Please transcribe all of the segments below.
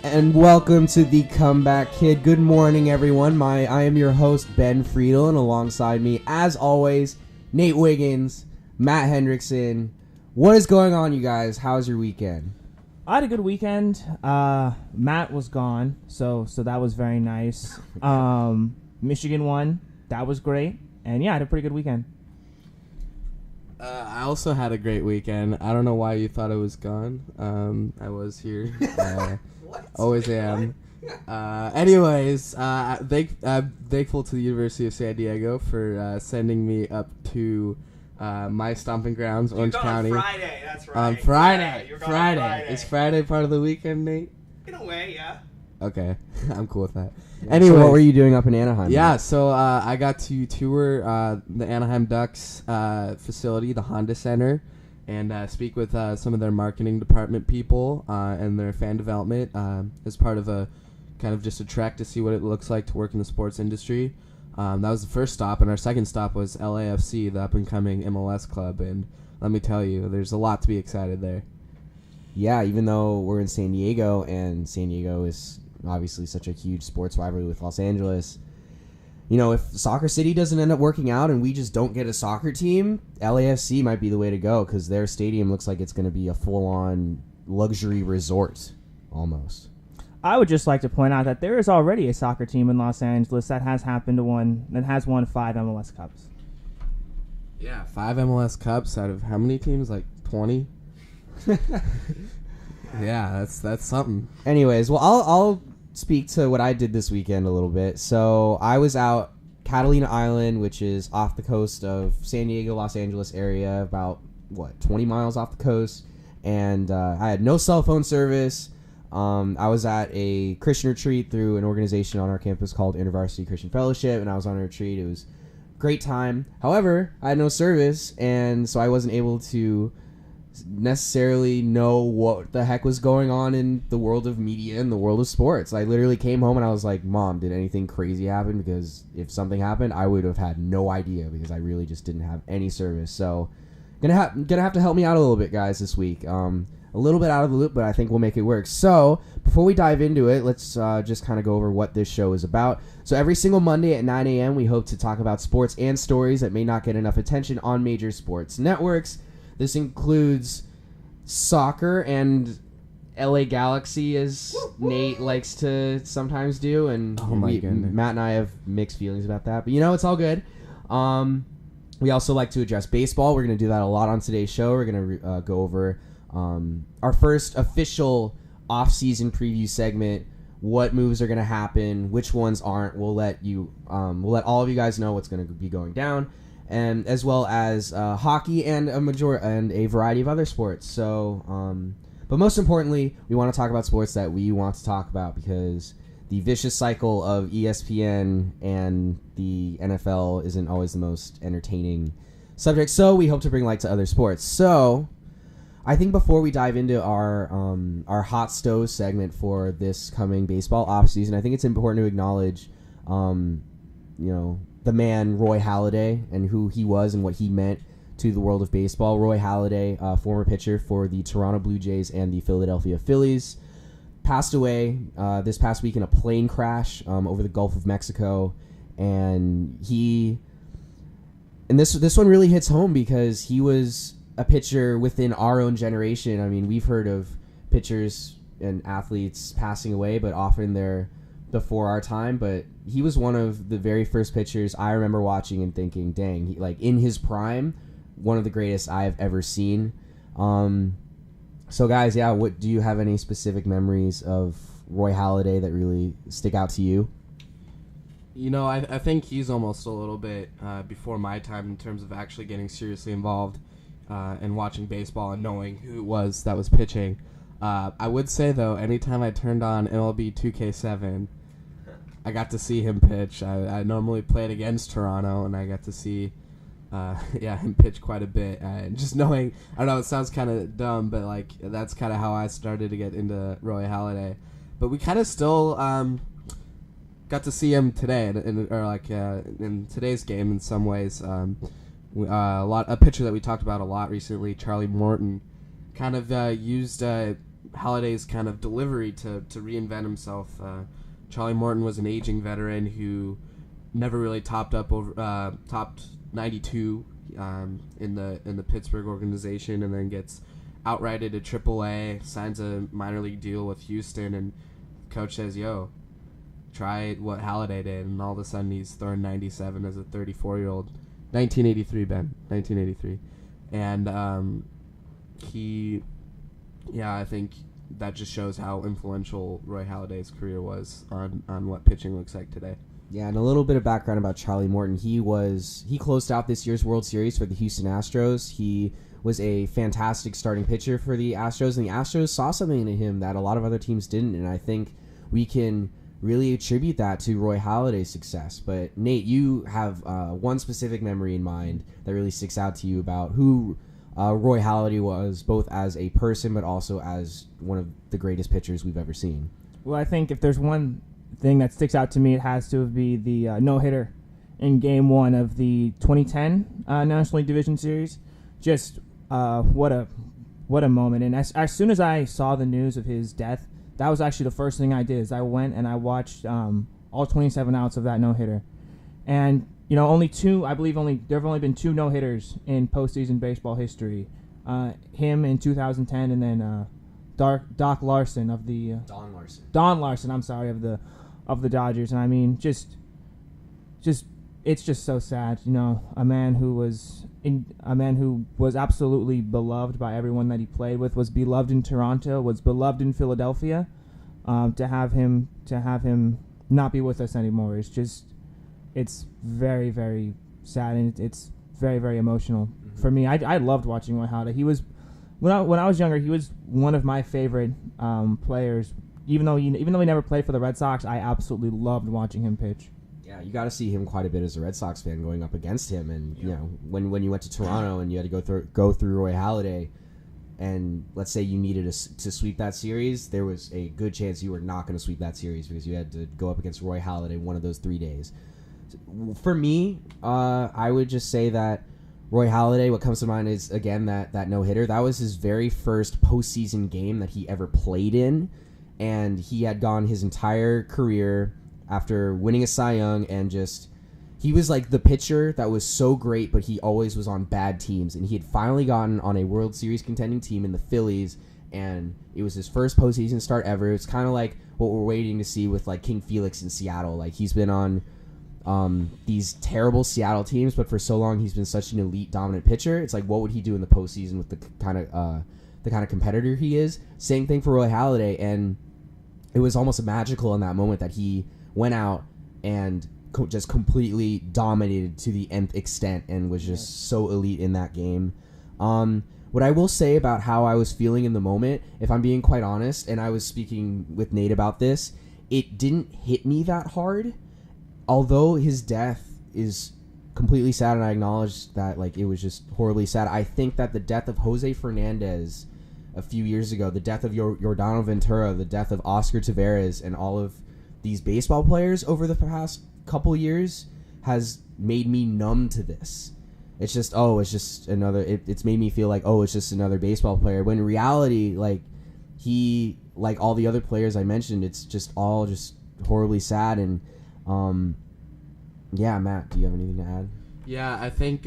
And welcome to the Comeback Kid. Good morning, everyone. I am your host, Ben Friedel, and alongside me, as always, Nate Wiggins, Matt Hendrickson. What is going on, you guys? How's your weekend? I had a good weekend. Matt was gone, so that was very nice. Michigan won. That was great. And yeah, I had a pretty good weekend. I also had a great weekend. I don't know why you thought I was gone. I was here. Always am. Anyways, I'm thankful to the University of San Diego for sending me up to my stomping grounds, Orange County. On Friday, that's right. On Friday. Yeah, Friday. Is Friday part of the weekend, Nate? In a way, yeah. Okay, I'm cool with that. Anyway, so what were you doing up in Anaheim? Yeah, so I got to tour the Anaheim Ducks facility, the Honda Center, and speak with some of their marketing department people and their fan development as part of a kind of just a trek to see what it looks like to work in the sports industry. That was the first stop, and our second stop was LAFC, the up-and-coming MLS club, and let me tell you, there's a lot to be excited there. Yeah, even though we're in San Diego, and San Diego is obviously such a huge sports rivalry with Los Angeles, you know, if Soccer City doesn't end up working out and we just don't get a soccer team, LAFC might be the way to go because their stadium looks like it's going to be a full-on luxury resort, almost. I would just like to point out that there is already a soccer team in Los Angeles that has won 5 MLS Cups. Yeah, 5 MLS Cups out of how many teams? Like 20? Yeah, that's something. Anyways, well, I'll speak to what I did this weekend a little bit. So I was out Catalina Island, which is off the coast of San Diego, Los Angeles area, about 20 miles off the coast, and I had no cell phone service. I was at a Christian retreat through an organization on our campus called InterVarsity Christian Fellowship, and I was on a retreat. It was a great time. However, I had no service, and so I wasn't able to necessarily know what the heck was going on in the world of media and the world of sports. I literally came home and I was like, Mom, did anything crazy happen? Because if something happened, I would have had no idea because I really just didn't have any service. So gonna have to help me out a little bit, guys, this week. A little bit out of the loop, but I think we'll make it work. So before we dive into it, let's just kind of go over what this show is about. So every single Monday at 9 a.m., we hope to talk about sports and stories that may not get enough attention on major sports networks. This includes soccer and LA Galaxy, as Nate likes to sometimes do, and Matt and I have mixed feelings about that, but it's all good. We also like to address baseball. We're going to do that a lot on today's show. We're going to go over our first official off-season preview segment, what moves are going to happen, which ones aren't. We'll let all of you guys know what's going to be going down, and as well as hockey and a variety of other sports. So, but most importantly, we want to talk about sports that we want to talk about because the vicious cycle of ESPN and the NFL isn't always the most entertaining subject. So we hope to bring light to other sports. So I think before we dive into our hot stove segment for this coming baseball offseason, I think it's important to acknowledge, the man Roy Halladay and who he was and what he meant to the world of baseball. Roy Halladay, former pitcher for the Toronto Blue Jays and the Philadelphia Phillies, passed away this past week in a plane crash over the Gulf of Mexico, and this one really hits home because he was a pitcher within our own generation. I mean, we've heard of pitchers and athletes passing away, but often they're before our time, but he was one of the very first pitchers I remember watching and thinking, dang, in his prime, one of the greatest I have ever seen. So guys, what do you have any specific memories of Roy Halladay that really stick out to you? I think he's almost a little bit before my time in terms of actually getting seriously involved and watching baseball and knowing who it was that was pitching. I would say, though, anytime I turned on MLB 2K7, I got to see him pitch. I normally played against Toronto, and I got to see him pitch quite a bit. And just knowing, I don't know, it sounds kind of dumb, but that's kind of how I started to get into Roy Halladay. But we kind of still got to see him today, in today's game in some ways. A pitcher that we talked about a lot recently, Charlie Morton, kind of used Halliday's kind of delivery to reinvent himself. Charlie Morton was an aging veteran who never really topped 92 in the Pittsburgh organization, and then gets outrighted to AAA, signs a minor league deal with Houston, and coach says, "Yo, try what Halladay did," and all of a sudden he's throwing 97 as a 34-year-old. 1983, Ben. 1983. And I think that just shows how influential Roy Halladay's career was on what pitching looks like today. Yeah, and a little bit of background about Charlie Morton. He closed out this year's World Series for the Houston Astros. He was a fantastic starting pitcher for the Astros, and the Astros saw something in him that a lot of other teams didn't, and I think we can really attribute that to Roy Halladay's success. But Nate, you have one specific memory in mind that really sticks out to you about who Roy Halladay was, both as a person but also as one of the greatest pitchers we've ever seen. Well, I think if there's one thing that sticks out to me, it has to be the no-hitter in Game 1 of the 2010 National League Division Series. Just what a moment. And as soon as I saw the news of his death, that was actually the first thing I did. Is I went and I watched all 27 outs of that no-hitter. And there have only been 2 no-hitters in postseason baseball history. Him in 2010, and then Doc Larson of the Don Larson. I'm sorry, of the Dodgers. And I mean, just it's just so sad. A man who was absolutely beloved by everyone that he played with, was beloved in Toronto, was beloved in Philadelphia. To have him not be with us anymore is just, it's very, very sad, and it's very, very emotional for me. I loved watching Roy Halladay. He was, when I was younger, he was one of my favorite players. Even though he never played for the Red Sox, I absolutely loved watching him pitch. Yeah, you got to see him quite a bit as a Red Sox fan, going up against him, and when you went to Toronto and you had to go through Roy Halladay, and let's say you needed to sweep that series, there was a good chance you were not going to sweep that series because you had to go up against Roy Halladay one of those 3 days. For me, I would just say that Roy Halladay, what comes to mind is, again, that no-hitter. That was his very first postseason game that he ever played in, and he had gone his entire career after winning a Cy Young, and he was like the pitcher that was so great, but he always was on bad teams, and he had finally gotten on a World Series contending team in the Phillies, and it was his first postseason start ever. It's kind of like what we're waiting to see with like King Felix in Seattle. Like, he's been on these terrible Seattle teams, but for so long he's been such an elite dominant pitcher. It's like, what would he do in the postseason with the kind of competitor he is? Same thing for Roy Halladay, and it was almost magical in that moment that he went out and just completely dominated to the nth extent and was just so elite in that game. What I will say about how I was feeling in the moment, if I'm being quite honest, and I was speaking with Nate about this, it didn't hit me that hard. Although his death is completely sad, and I acknowledge that, like, it was just horribly sad, I think that the death of Jose Fernandez a few years ago, the death of Yordano Ventura, the death of Oscar Taveras, and all of these baseball players over the past couple years has made me numb to this. It's just, it's made me feel like, it's just another baseball player. When in reality, like all the other players I mentioned, it's just all just horribly sad. And Matt, do you have anything to add? Yeah, I think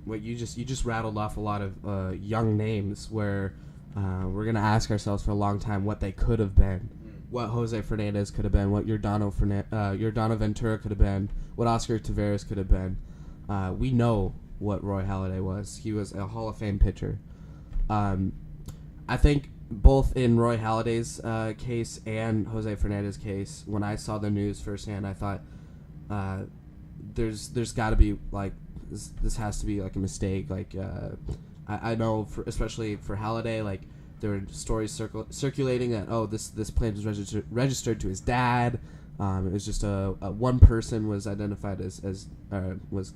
what you just rattled off a lot of young names where we're gonna ask ourselves for a long time what they could have been. What Jose Fernandez could have been, what Yordano Ventura could have been, what Oscar Taveras could have been. We know what Roy Halladay was. He was a Hall of Fame pitcher. I think both in Roy Halladay's case and Jose Fernandez's case, when I saw the news firsthand, I thought there's got to be, like, this has to be like a mistake. Like, I know, especially for Halladay, like, there were stories circulating that this plane was registered to his dad. It was just a one person was identified as was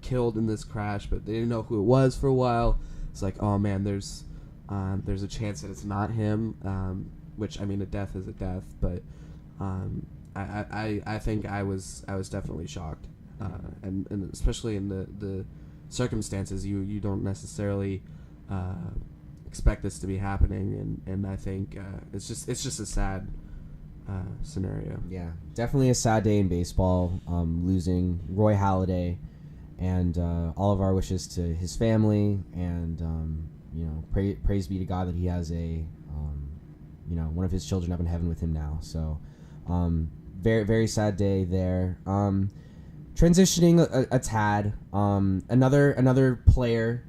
killed in this crash, but they didn't know who it was for a while. It's like, oh man, there's a chance that it's not him. Which, I mean, a death is a death, but I think I was definitely shocked, and especially in the circumstances, you don't necessarily expect this to be happening, and I think it's just a sad scenario. Yeah, definitely a sad day in baseball, losing Roy Halladay, and all of our wishes to his family, and praise be to God that he has one of his children up in heaven with him now. So, very very sad day there. Transitioning a tad, another player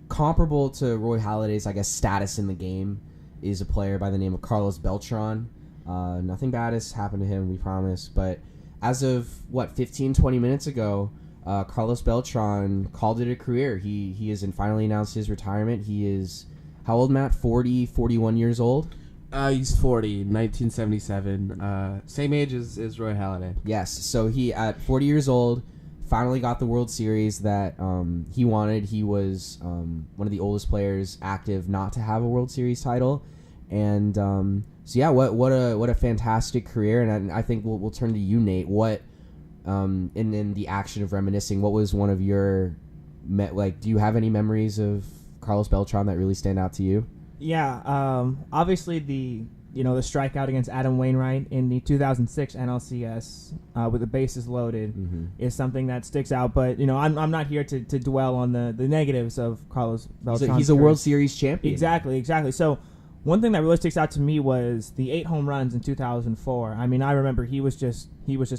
comparable to Roy Halladay's, I guess, status in the game is a player by the name of Carlos Beltran. Nothing bad has happened to him, we promise. But as of, 15-20 minutes ago, Carlos Beltran called it a career. He has finally announced his retirement. He is, how old, Matt? 41 years old? He's 40, 1977. Same age as Roy Halladay. Yes, so he, at 40 years old, finally got the World Series that he wanted. He was one of the oldest players active not to have a World Series title. And so yeah, what a fantastic career. And I think we'll turn to you, Nate. What in the action of reminiscing, what was one of your do you have any memories of Carlos Beltran that really stand out to you? Yeah, obviously the strikeout against Adam Wainwright in the 2006 NLCS with the bases loaded is something that sticks out. But I'm not here to dwell on the negatives of Carlos Beltran. He's a World Series champion. Exactly. So one thing that really sticks out to me was the 8 home runs in 2004. I mean, I remember he was just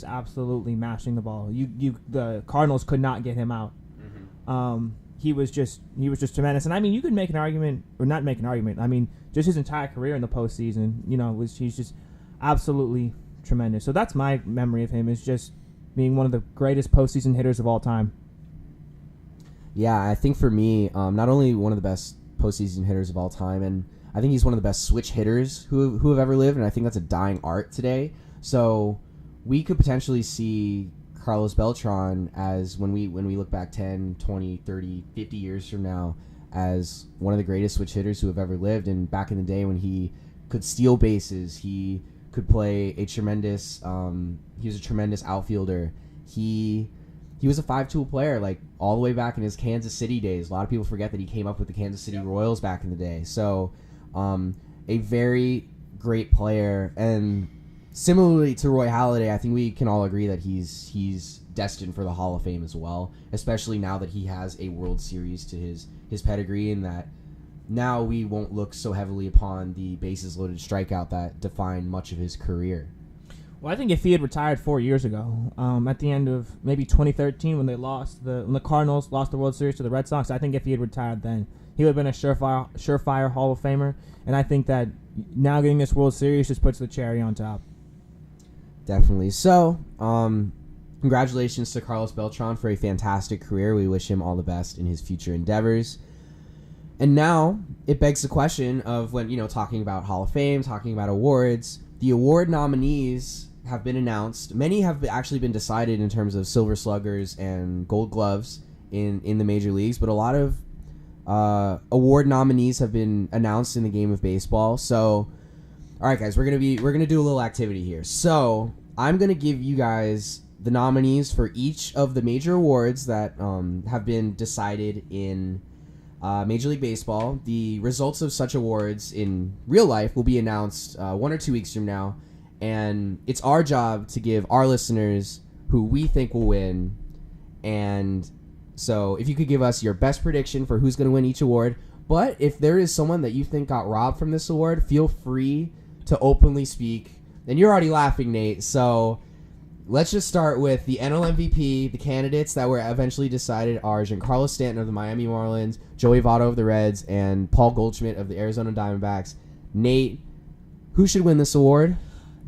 absolutely mashing the ball. The Cardinals could not get him out. He was just tremendous. And I mean, you could make an argument, or not make an argument. I mean, just his entire career in the postseason, he's just absolutely tremendous. So that's my memory of him, is just being one of the greatest postseason hitters of all time. Yeah, I think for me, not only one of the best postseason hitters of all time, and I think he's one of the best switch hitters who have ever lived, and I think that's a dying art today. So we could potentially see Carlos Beltran as, when we look back 10, 20, 30, 50 years from now, as one of the greatest switch hitters who have ever lived. And back in the day when he could steal bases, he could play he was a tremendous outfielder. He was a 5-tool player, like all the way back in his Kansas City days. A lot of people forget that he came up with the Kansas City Royals back in the day. So a very great player. And similarly to Roy Halladay, I think we can all agree that he's destined for the Hall of Fame as well, especially now that he has a World Series to his pedigree, and that now we won't look so heavily upon the bases loaded strikeout that defined much of his career. Well, I think if he had retired 4 years ago, at the end of maybe 2013 when the Cardinals lost the World Series to the Red Sox, I think if he had retired then, he would have been a surefire Hall of Famer. And I think that now getting this World Series just puts the cherry on top. Definitely. So, congratulations to Carlos Beltran for a fantastic career. We wish him all the best in his future endeavors. And now it begs the question of, when talking about Hall of Fame, talking about awards, the award nominees have been announced. Many have actually been decided in terms of Silver Sluggers and Gold Gloves in the major leagues, but a lot of award nominees have been announced in the game of baseball. So, all right, guys, we're gonna do a little activity here. So I'm gonna give you guys the nominees for each of the major awards that have been decided in Major League Baseball. The results of such awards in real life will be announced 1 or 2 weeks from now, and it's our job to give our listeners who we think will win. And so if you could give us your best prediction for who's going to win each award. But if there is someone that you think got robbed from this award, feel free to openly speak. And you're already laughing, Nate, so let's just start with the NL MVP. The candidates that were eventually decided are Giancarlo Stanton of the Miami Marlins, Joey Votto of the Reds, and Paul Goldschmidt of the Arizona Diamondbacks. Nate, who should win this award?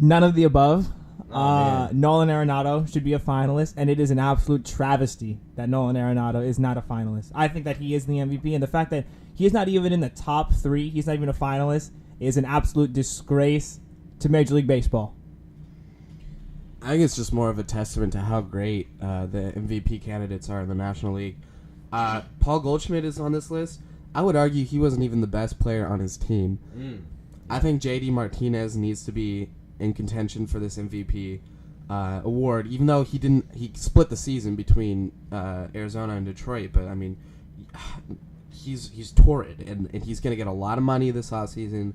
None of the above. Oh, Nolan Arenado should be a finalist, and it is an absolute travesty that Nolan Arenado is not a finalist. I think that he is the MVP, and the fact that he is not even in the top 3, he's not even a finalist, is an absolute disgrace to Major League Baseball. I think it's just more of a testament to how great the MVP candidates are in the National League. Paul Goldschmidt is on this list. I would argue he wasn't even the best player on his team. I think J.D. Martinez needs to be in contention for this MVP award, even though he split the season between Arizona and Detroit. But I mean, he's torrid, and he's going to get a lot of money this offseason.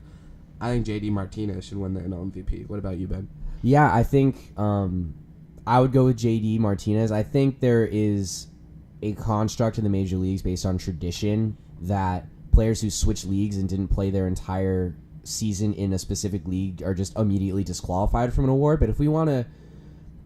I think J.D. Martinez should win the NL MVP. What about you, Ben? Yeah, I think I would go with J.D. Martinez. I think there is a construct in the major leagues based on tradition that players who switch leagues and didn't play their entire season in a specific league are just immediately disqualified from an award. But if we want to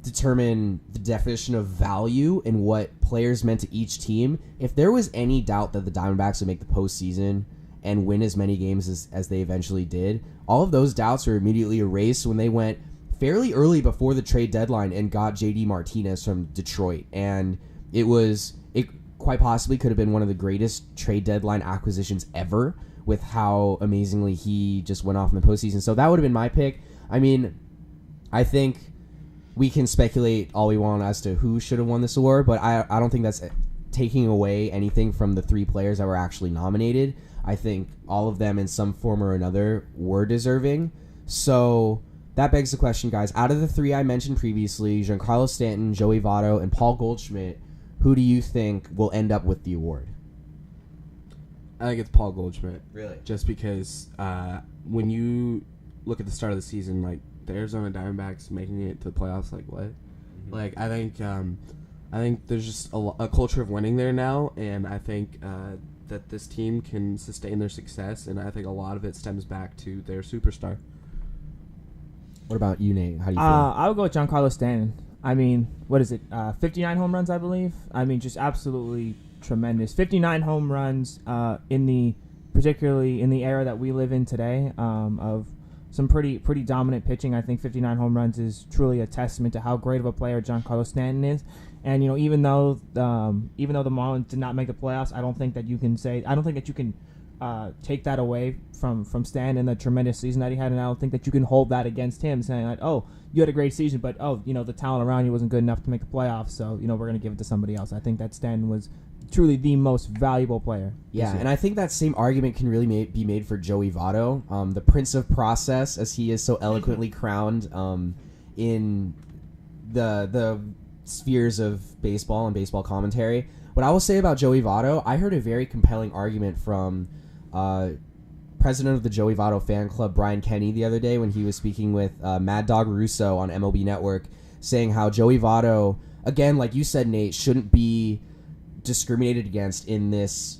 determine the definition of value and what players meant to each team, if there was any doubt that the Diamondbacks would make the postseason and win as many games as they eventually did, all of those doubts were immediately erased when they went fairly early before the trade deadline and got J.D. Martinez from Detroit. And it quite possibly could have been one of the greatest trade deadline acquisitions ever with how amazingly he just went off in the postseason. So that would have been my pick. I mean, I think we can speculate all we want as to who should have won this award, but I don't think that's taking away anything from the three players that were actually nominated. I think all of them in some form or another were deserving. So that begs the question, guys. Out of the three I mentioned previously, Giancarlo Stanton, Joey Votto, and Paul Goldschmidt, who do you think will end up with the award? I think it's Paul Goldschmidt. Really? Just because when you look at the start of the season, like the Arizona Diamondbacks making it to the playoffs, like what? Mm-hmm. Like I think there's just a culture of winning there now, and I think that this team can sustain their success, and I think a lot of it stems back to their superstar. What about you, Nate? How do you feel? I would go with Giancarlo Stanton. I mean, what is it? 59 home runs, I believe. I mean, just absolutely tremendous. 59 home runs particularly in the era that we live in today, of some pretty dominant pitching. I think 59 home runs is truly a testament to how great of a player Giancarlo Stanton is. And even though the Marlins did not make the playoffs, I don't think that you can take that away from Stan and the tremendous season that he had, and I don't think that you can hold that against him, saying like, oh, you had a great season, but the talent around you wasn't good enough to make the playoffs, so we're going to give it to somebody else. I think that Stan was truly the most valuable player. Yeah, and I think that same argument can really be made for Joey Votto, the Prince of Process, as he is so eloquently crowned in the spheres of baseball and baseball commentary. What I will say about Joey Votto, I heard a very compelling argument from president of the Joey Votto fan club, Brian Kenny, the other day when he was speaking with Mad Dog Russo on MLB Network, saying how Joey Votto, again, like you said, Nate, shouldn't be discriminated against in this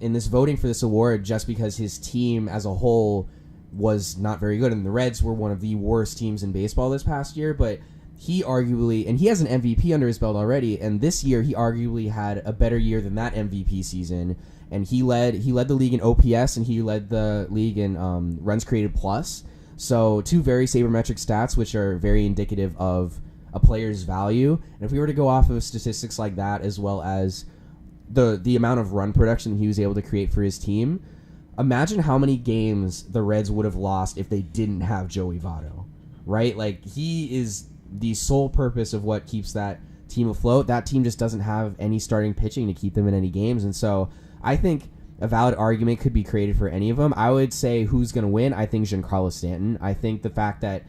voting for this award just because his team as a whole was not very good, and the Reds were one of the worst teams in baseball this past year, but he arguably, and he has an MVP under his belt already, and this year he arguably had a better year than that MVP season, and he led the league in OPS, and he led the league in runs created plus. So two very sabermetric stats, which are very indicative of a player's value. And if we were to go off of statistics like that, as well as the amount of run production he was able to create for his team, imagine how many games the Reds would have lost if they didn't have Joey Votto, right? Like, he is the sole purpose of what keeps that team afloat. That team just doesn't have any starting pitching to keep them in any games, and so I think a valid argument could be created for any of them. I would say who's going to win. I think Giancarlo Stanton. I think the fact that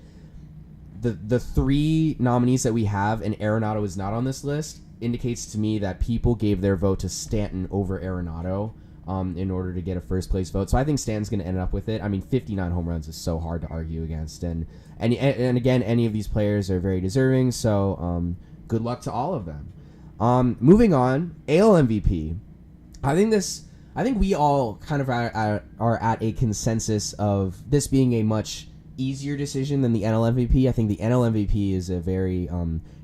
the three nominees that we have and Arenado is not on this list indicates to me that people gave their vote to Stanton over Arenado in order to get a first place vote. So I think Stanton's going to end up with it. I mean, 59 home runs is so hard to argue against, and again, any of these players are very deserving. So good luck to all of them. Moving on, AL MVP. I think we all kind of are at a consensus of this being a much easier decision than the NL MVP. I think the NL MVP is a very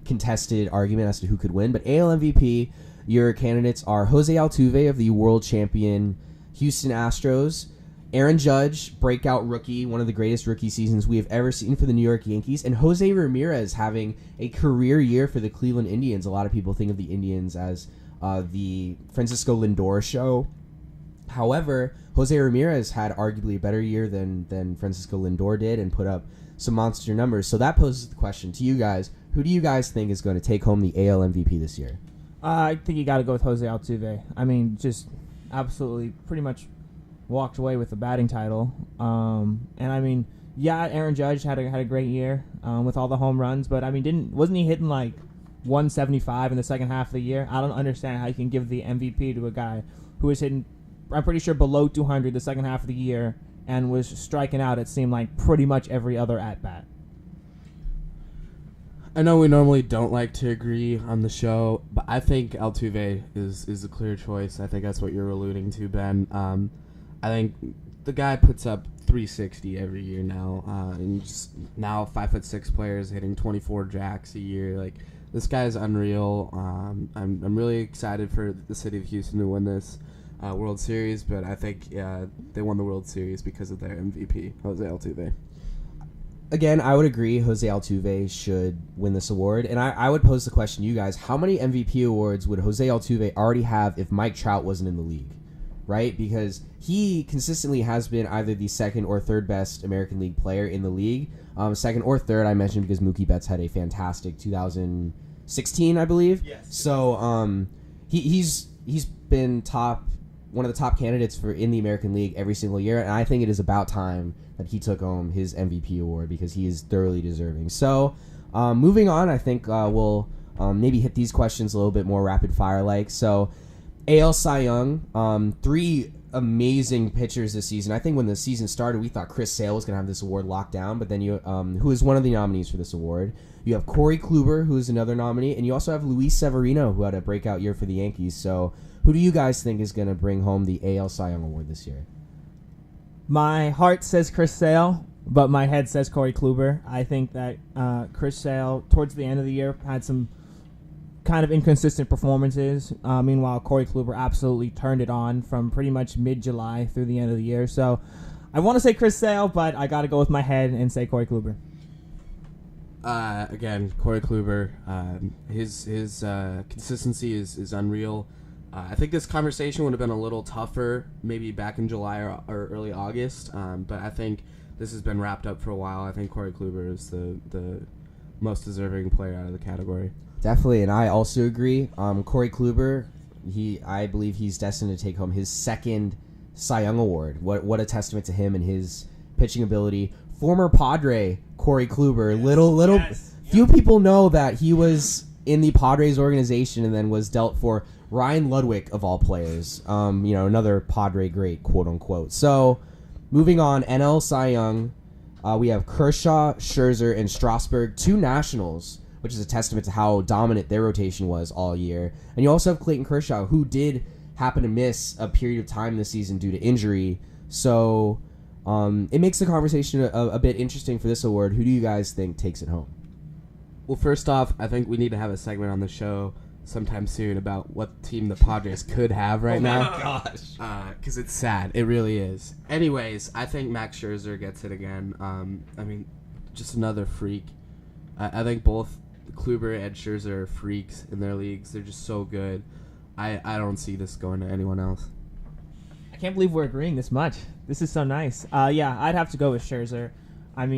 contested argument as to who could win, but AL MVP, your candidates are Jose Altuve of the world champion Houston Astros, Aaron Judge, breakout rookie, one of the greatest rookie seasons we have ever seen for the New York Yankees, and Jose Ramirez having a career year for the Cleveland Indians. A lot of people think of the Indians as the Francisco Lindor show. However, Jose Ramirez had arguably a better year than Francisco Lindor did and put up some monster numbers. So that poses the question to you guys. Who do you guys think is going to take home the AL MVP this year? I think you got to go with Jose Altuve. I mean, just absolutely pretty much walked away with the batting title. And I mean, yeah, Aaron Judge had a great year with all the home runs, but I mean, wasn't he hitting like 175 in the second half of the year? I don't understand how you can give the MVP to a guy who was hitting I'm pretty sure below 200 the second half of the year, and was striking out. It seemed like pretty much every other at bat. I know we normally don't like to agree on the show, but I think Altuve is a clear choice. I think that's what you're alluding to, Ben. I think the guy puts up 360 every year now, and just now 5'6" players hitting 24 jacks a year. Like, this guy's unreal. I'm really excited for the city of Houston to win this World Series, but I think they won the World Series because of their MVP, Jose Altuve. Again, I would agree Jose Altuve should win this award. And I would pose the question to you guys, how many MVP awards would Jose Altuve already have if Mike Trout wasn't in the league? Right? Because he consistently has been either the second or third best American League player in the league. Second or third, I mentioned because Mookie Betts had a fantastic 2016, I believe. Yes. So he's been one of the top candidates in the American League every single year, and I think it is about time that he took home his MVP award because he is thoroughly deserving. So, moving on, I think we'll maybe hit these questions a little bit more rapid fire like. So, AL Cy Young, 3 amazing pitchers this season. I think when the season started, we thought Chris Sale was going to have this award locked down, but then who is one of the nominees for this award? You have Corey Kluber, who is another nominee, and you also have Luis Severino, who had a breakout year for the Yankees. So, who do you guys think is going to bring home the AL Cy Young award this year? My heart says Chris Sale, but my head says Corey Kluber. I think that Chris Sale, towards the end of the year, had some kind of inconsistent performances. Meanwhile, Corey Kluber absolutely turned it on from pretty much mid-July through the end of the year. So I want to say Chris Sale, but I got to go with my head and say Corey Kluber. Again, Corey Kluber, his consistency is unreal. I think this conversation would have been a little tougher maybe back in July or early August, but I think this has been wrapped up for a while. I think Corey Kluber is the most deserving player out of the category. Definitely, and I also agree. Corey Kluber, I believe he's destined to take home his second Cy Young award. What a testament to him and his pitching ability. Former Padre Corey Kluber. Yes. Few people know that he was in the Padres organization and then was dealt for Ryan Ludwig of all players. Another Padre great, quote unquote. So, moving on, NL Cy Young, we have Kershaw, Scherzer, and Strasburg, 2 Nationals, which is a testament to how dominant their rotation was all year. And you also have Clayton Kershaw, who did happen to miss a period of time this season due to injury. So, it makes the conversation a bit interesting for this award. Who do you guys think takes it home? Well, first off, I think we need to have a segment on the show sometime soon about what team the Padres could have right now. Gosh. Because it's sad. It really is. Anyways, I think Max Scherzer gets it again. Just another freak. I think both Kluber and Scherzer are freaks in their leagues. They're just so good. I don't see this going to anyone else. I can't believe we're agreeing this much. This is so nice. I'd have to go with Scherzer.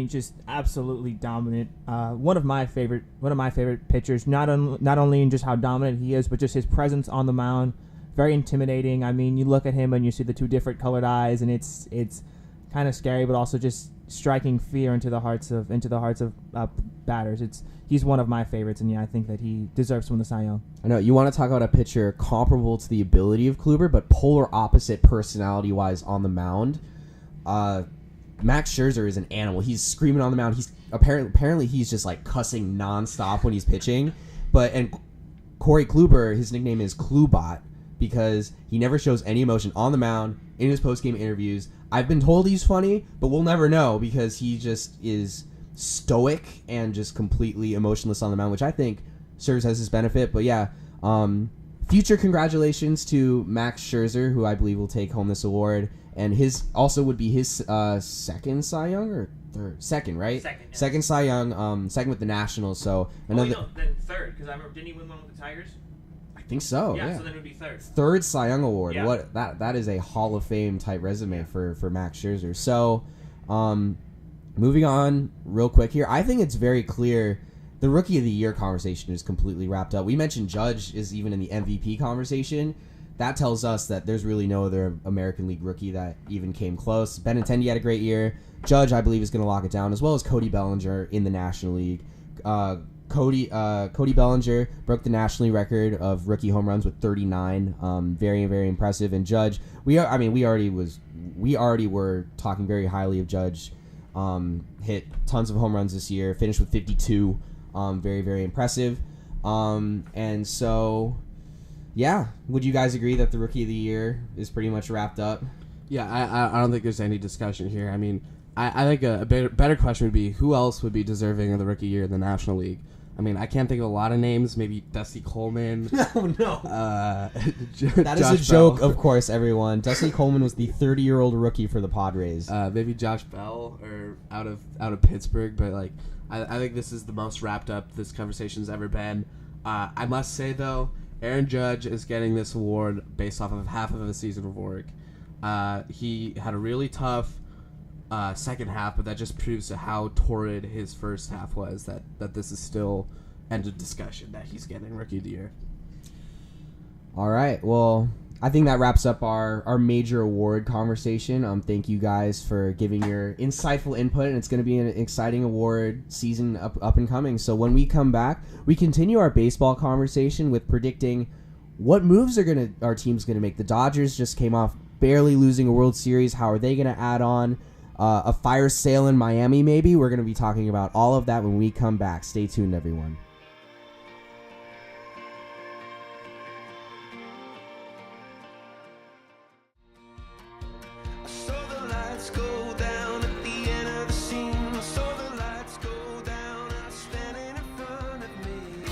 Just absolutely dominant. One of my favorite pitchers. Not only in just how dominant he is, but just his presence on the mound. Very intimidating. You look at him and you see the 2 different colored eyes, and it's kind of scary, but also just striking fear into the hearts of batters. He's one of my favorites, and I think that he deserves to win the Cy Young. I know you want to talk about a pitcher comparable to the ability of Kluber, but polar opposite personality-wise on the mound. Max Scherzer is an animal. He's screaming on the mound. He's apparently he's just like cussing nonstop when he's pitching. And Corey Kluber, his nickname is Klubot because he never shows any emotion on the mound in his post-game interviews. I've been told he's funny, but we'll never know because he just is stoic and just completely emotionless on the mound, which I think serves as his benefit. But yeah, future congratulations to Max Scherzer, who I believe will take home this award. And his also would be his second Cy Young or third? Second, right? Second, yeah. Second Cy Young, second with the Nationals. So another. Then third, because I remember, didn't he win one with the Tigers? I think so. Yeah, Yeah. so then it would be third. Third Cy Young award. Yeah. What that is a Hall of Fame type resume for Max Scherzer. So, moving on real quick here, I think it's very clear the Rookie of the Year conversation is completely wrapped up. We mentioned Judge is even in the MVP conversation. That tells us that there's really no other American League rookie that even came close. Benintendi had a great year. Judge, I believe, is going to lock it down, as well as Cody Bellinger in the National League. Cody Bellinger broke the national record of rookie home runs with 39. Very, very impressive. And Judge, we already were talking very highly of Judge. Hit tons of home runs this year. Finished with 52. Very, very impressive. And so, yeah, would you guys agree that the Rookie of the Year is pretty much wrapped up? Yeah, I don't think there's any discussion here. I mean, I think a better question would be who else would be deserving of the Rookie Year in the National League. I mean, I can't think of a lot of names. Maybe Dusty Coleman. Oh, no. That is Josh a joke, Bell. of course, everyone. Dusty Coleman was the 30-year-old rookie for the Padres. Maybe Josh Bell or out of Pittsburgh. But, like, I think this is the most wrapped up this conversation's ever been. I must say, though, Aaron Judge is getting this award based off of half of a season of work. He had a really tough second half, but that just proves how torrid his first half was, that this is still end of discussion that he's getting Rookie of the Year. All right. Well, I think that wraps up our major award conversation. Thank you guys for giving your insightful input, and it's going to be an exciting award season up and coming. So when we come back, we continue our baseball conversation with predicting what moves our team's going to make. The Dodgers just came off barely losing a World Series. How are they going to add on a fire sale in Miami? Maybe we're going to be talking about all of that when we come back. Stay tuned, everyone.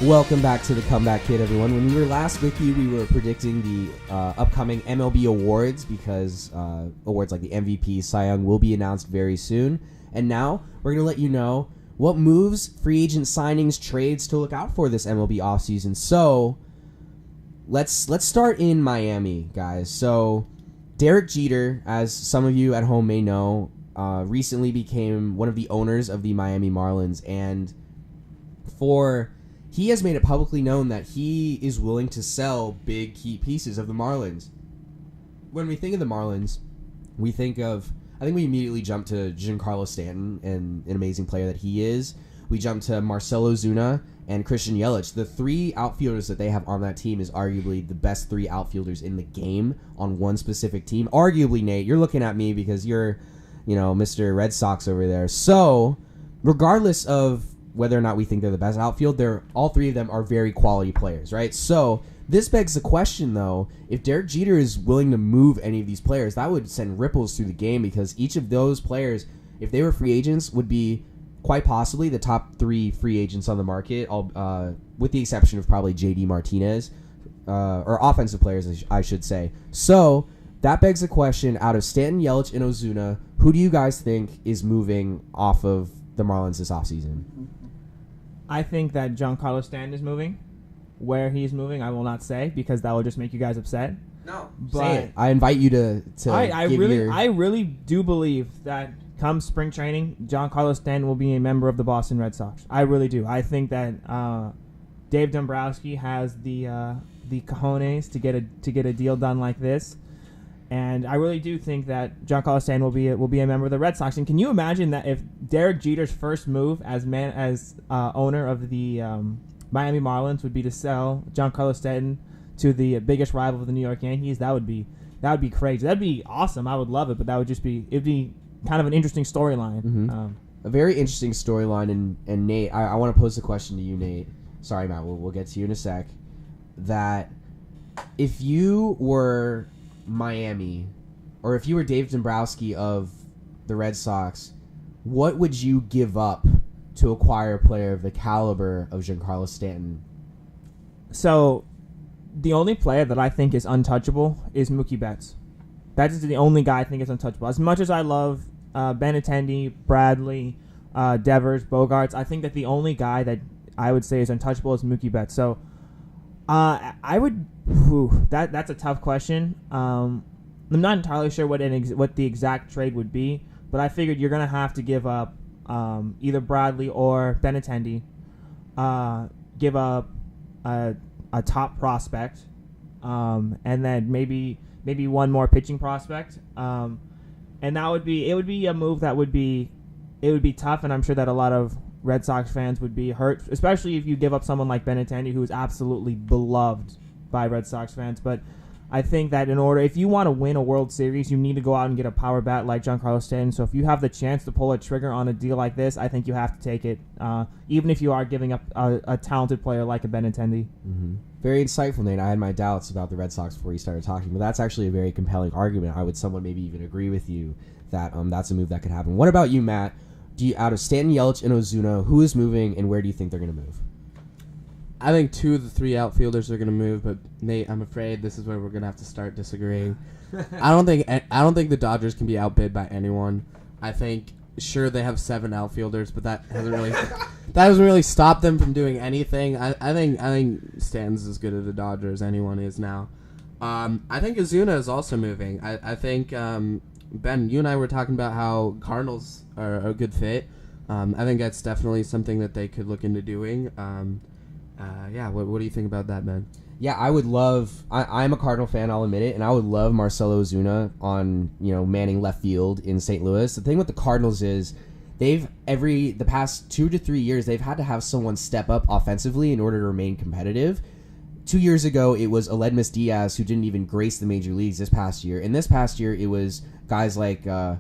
Welcome back to the Comeback Kid, everyone. When we were last with you, we were predicting the upcoming MLB awards because awards like the MVP, Cy Young will be announced very soon. And now we're going to let you know what moves, free agent signings, trades to look out for this MLB offseason. So let's start in Miami, guys. So Derek Jeter, as some of you at home may know, recently became one of the owners of the Miami Marlins, and he has made it publicly known that he is willing to sell big key pieces of the Marlins. When we think of the Marlins, I think we immediately jump to Giancarlo Stanton and an amazing player that he is. We jump to Marcell Ozuna and Christian Yelich. The three outfielders that they have on that team is arguably the best three outfielders in the game on one specific team. Arguably, Nate, you're looking at me because you're, Mr. Red Sox over there. So, regardless of whether or not we think they're the best outfield, all three of them are very quality players, right? So this begs the question, though, if Derek Jeter is willing to move any of these players, that would send ripples through the game because each of those players, if they were free agents, would be quite possibly the top three free agents on the market, with the exception of probably J.D. Martinez, or offensive players, I should say. So that begs the question, out of Stanton, Yelich, and Ozuna, who do you guys think is moving off of the Marlins this offseason? I think that Giancarlo Stanton is moving. Where he's moving, I will not say because that will just make you guys upset. No, but say it. I invite you to I really do believe that come spring training, Giancarlo Stanton will be a member of the Boston Red Sox. I really do. I think that Dave Dombrowski has the cojones to get a deal done like this. And I really do think that Giancarlo Stanton will be a member of the Red Sox. And can you imagine that if Derek Jeter's first move as owner of the Miami Marlins would be to sell Giancarlo Stanton to the biggest rival of the New York Yankees? That would be crazy. That'd be awesome. I would love it, but it'd be kind of an interesting storyline. Mm-hmm. A very interesting storyline. And Nate, I want to pose a question to you, Nate. Sorry, Matt. We'll get to you in a sec. That if you were Miami, or if you were Dave Dombrowski of the Red Sox, what would you give up to acquire a player of the caliber of Giancarlo Stanton? So, the only player that I think is untouchable is Mookie Betts. That is the only guy I think is untouchable. As much as I love Benintendi, Bradley, Devers, Bogarts, I think that the only guy that I would say is untouchable is Mookie Betts. So, I would. That's a tough question. I'm not entirely sure what the exact trade would be, but I figured you're gonna have to give up either Bradley or Benintendi, give up a top prospect, and then maybe one more pitching prospect, and it would be a move that would be tough, and I'm sure that a lot of Red Sox fans would be hurt, especially if you give up someone like Benintendi, who is absolutely beloved by Red Sox fans. But I think that if you want to win a World Series, you need to go out and get a power bat like Giancarlo Stanton. So if you have the chance to pull a trigger on a deal like this, I think you have to take it, even if you are giving up a talented player like a Benintendi. Mm-hmm. Very insightful, Nate. I had my doubts about the Red Sox before you started talking, but that's actually a very compelling argument. I would somewhat maybe even agree with you that that's a move that could happen. What about you, Matt? Out of Stanton, Yelich, and Ozuna, who is moving, and where do you think they're going to move? I think 2 of the 3 outfielders are going to move, but Nate, I'm afraid this is where we're going to have to start disagreeing. I don't think the Dodgers can be outbid by anyone. I think sure they have 7 outfielders, but that doesn't really stop them from doing anything. I think Stanton's as good at the Dodgers as anyone is now. I think Ozuna is also moving. I think Ben, you and I were talking about how Cardinals are a good fit. I think that's definitely something that they could look into doing. What do you think about that, Ben? Yeah, I would love. I'm a Cardinal fan, I'll admit it, and I would love Marcelo Ozuna on manning left field in St. Louis. The thing with the Cardinals is the past 2 to 3 years they've had to have someone step up offensively in order to remain competitive. 2 years ago, it was Aledmys Diaz who didn't even grace the major leagues this past year. And this past year, it was guys like Paul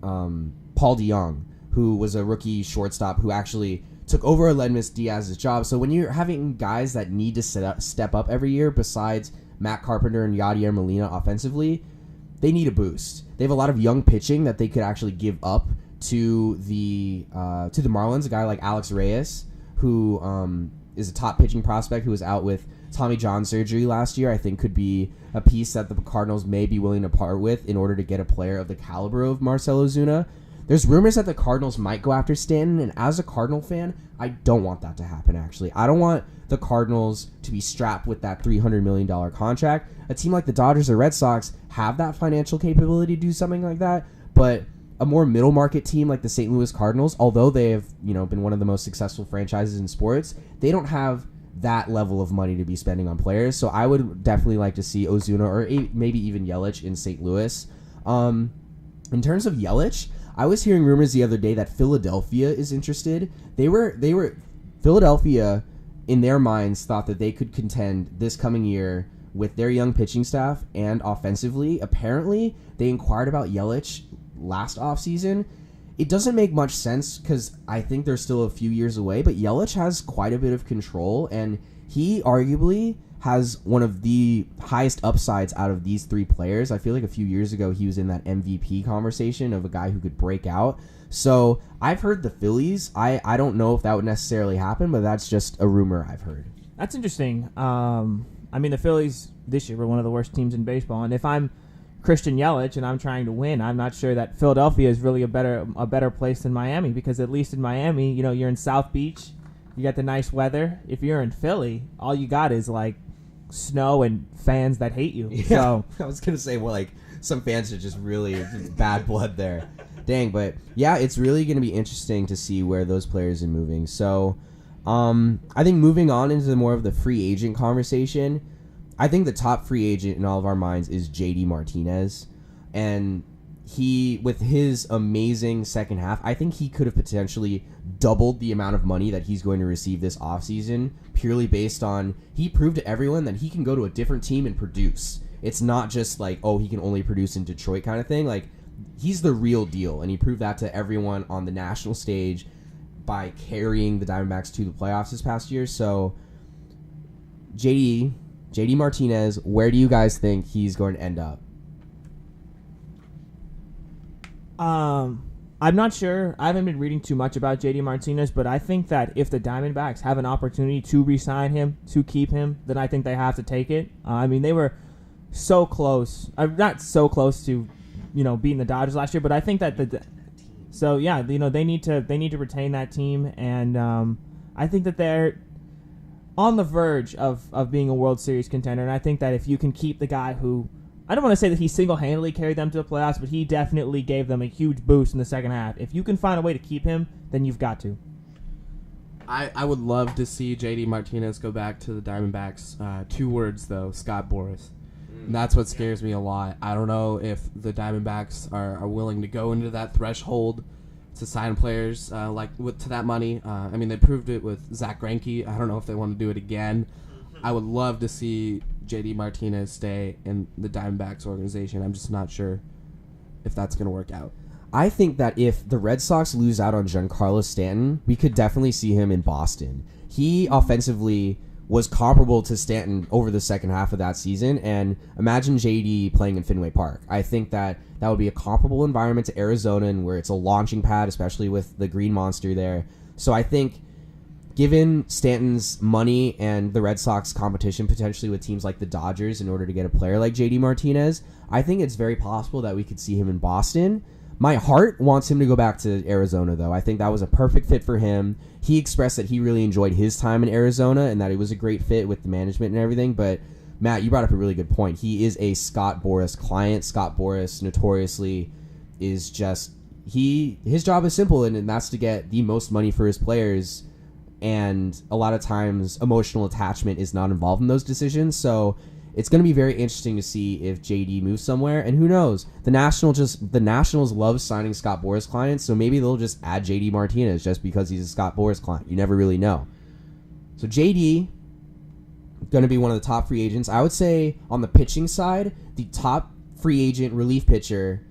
DeJong, who was a rookie shortstop who actually took over Aledmys Diaz's job. So when you're having guys that need to step up every year, besides Matt Carpenter and Yadier Molina offensively, they need a boost. They have a lot of young pitching that they could actually give up to the Marlins. A guy like Alex Reyes, who is a top pitching prospect who was out with Tommy John surgery last year, I think could be a piece that the Cardinals may be willing to part with in order to get a player of the caliber of Marcell Ozuna. There's rumors that the Cardinals might go after Stanton, and as a Cardinal fan, I don't want that to happen, actually. I don't want the Cardinals to be strapped with that $300 million contract. A team like the Dodgers or Red Sox have that financial capability to do something like that, but a more middle market team like the St. Louis Cardinals, although they have been one of the most successful franchises in sports, they don't have that level of money to be spending on players. So I would definitely like to see Ozuna or maybe even Yelich in St. Louis. In terms of Yelich, I was hearing rumors the other day that Philadelphia is interested. Philadelphia, in their minds, thought that they could contend this coming year with their young pitching staff and offensively. Apparently, they inquired about Yelich last offseason. It doesn't make much sense because I think they're still a few years away, but Yelich has quite a bit of control, and he arguably has one of the highest upsides out of these 3 players. I feel like a few years ago he was in that MVP conversation of a guy who could break out. So I've heard the Phillies. I don't know if that would necessarily happen, but that's just a rumor I've heard. That's interesting. The Phillies this year were one of the worst teams in baseball, and if I'm Christian Yelich and I'm trying to win, I'm not sure that Philadelphia is really a better place than Miami, because at least in Miami, you're in South Beach, you got the nice weather. If you're in Philly, all you got is like snow and fans that hate you. Yeah, so I was gonna say, well, like some fans are just really bad blood there. Dang, but yeah, it's really gonna be interesting to see where those players are moving. So, I think moving on into more of the free agent conversation, I think the top free agent in all of our minds is JD Martinez, and he, with his amazing second half, I think he could have potentially doubled the amount of money that he's going to receive this offseason, purely based on he proved to everyone that he can go to a different team and produce. It's not just like, oh, he can only produce in Detroit kind of thing. Like, he's the real deal, and he proved that to everyone on the national stage by carrying the Diamondbacks to the playoffs this past year. So, JD Martinez, where do you guys think he's going to end up? I'm not sure. I haven't been reading too much about JD Martinez, but I think that if the Diamondbacks have an opportunity to re-sign him, to keep him, then I think they have to take it. They were so close. Not so close to, beating the Dodgers last year, but I think that they need to retain that team, and I think that they're on the verge of being a World Series contender, and I think that if you can keep the guy who, I don't want to say that he single-handedly carried them to the playoffs, but he definitely gave them a huge boost in the second half. If you can find a way to keep him, then you've got to. I would love to see JD Martinez go back to the Diamondbacks. 2 words, though, Scott Boras. And that's what scares me a lot. I don't know if the Diamondbacks are willing to go into that threshold sign players to that money. I mean, they proved it with Zach Greinke. I don't know if they want to do it again. I would love to see JD Martinez stay in the Diamondbacks organization. I'm just not sure if that's going to work out. I think that if the Red Sox lose out on Giancarlo Stanton, we could definitely see him in Boston. He offensively was comparable to Stanton over the second half of that season, and imagine JD playing in Fenway Park. I think that would be a comparable environment to Arizona, and where it's a launching pad, especially with the Green Monster there. So I think, given Stanton's money and the Red Sox competition potentially with teams like the Dodgers in order to get a player like JD Martinez, I think it's very possible that we could see him in Boston. My heart wants him to go back to Arizona, though. I think that was a perfect fit for him. He expressed that he really enjoyed his time in Arizona and that it was a great fit with the management and everything. But, Matt, you brought up a really good point. He is a Scott Boras client. Scott Boras notoriously is just... his job is simple, and that's to get the most money for his players. And a lot of times, emotional attachment is not involved in those decisions. So it's going to be very interesting to see if JD moves somewhere. And who knows? The Nationals love signing Scott Boras clients, so maybe they'll just add JD Martinez just because he's a Scott Boras client. You never really know. So JD, going to be one of the top free agents. I would say on the pitching side, the top free agent relief pitcher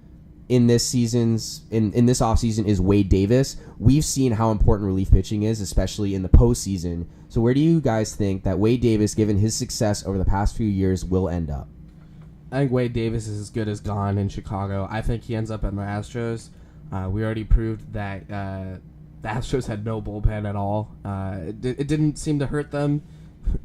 in this offseason is Wade Davis. We've seen how important relief pitching is, especially in the postseason. So where do you guys think that Wade Davis, given his success over the past few years, will end up? I think Wade Davis is as good as gone in Chicago. I think he ends up in the Astros. We already proved that the Astros had no bullpen at all. It didn't seem to hurt them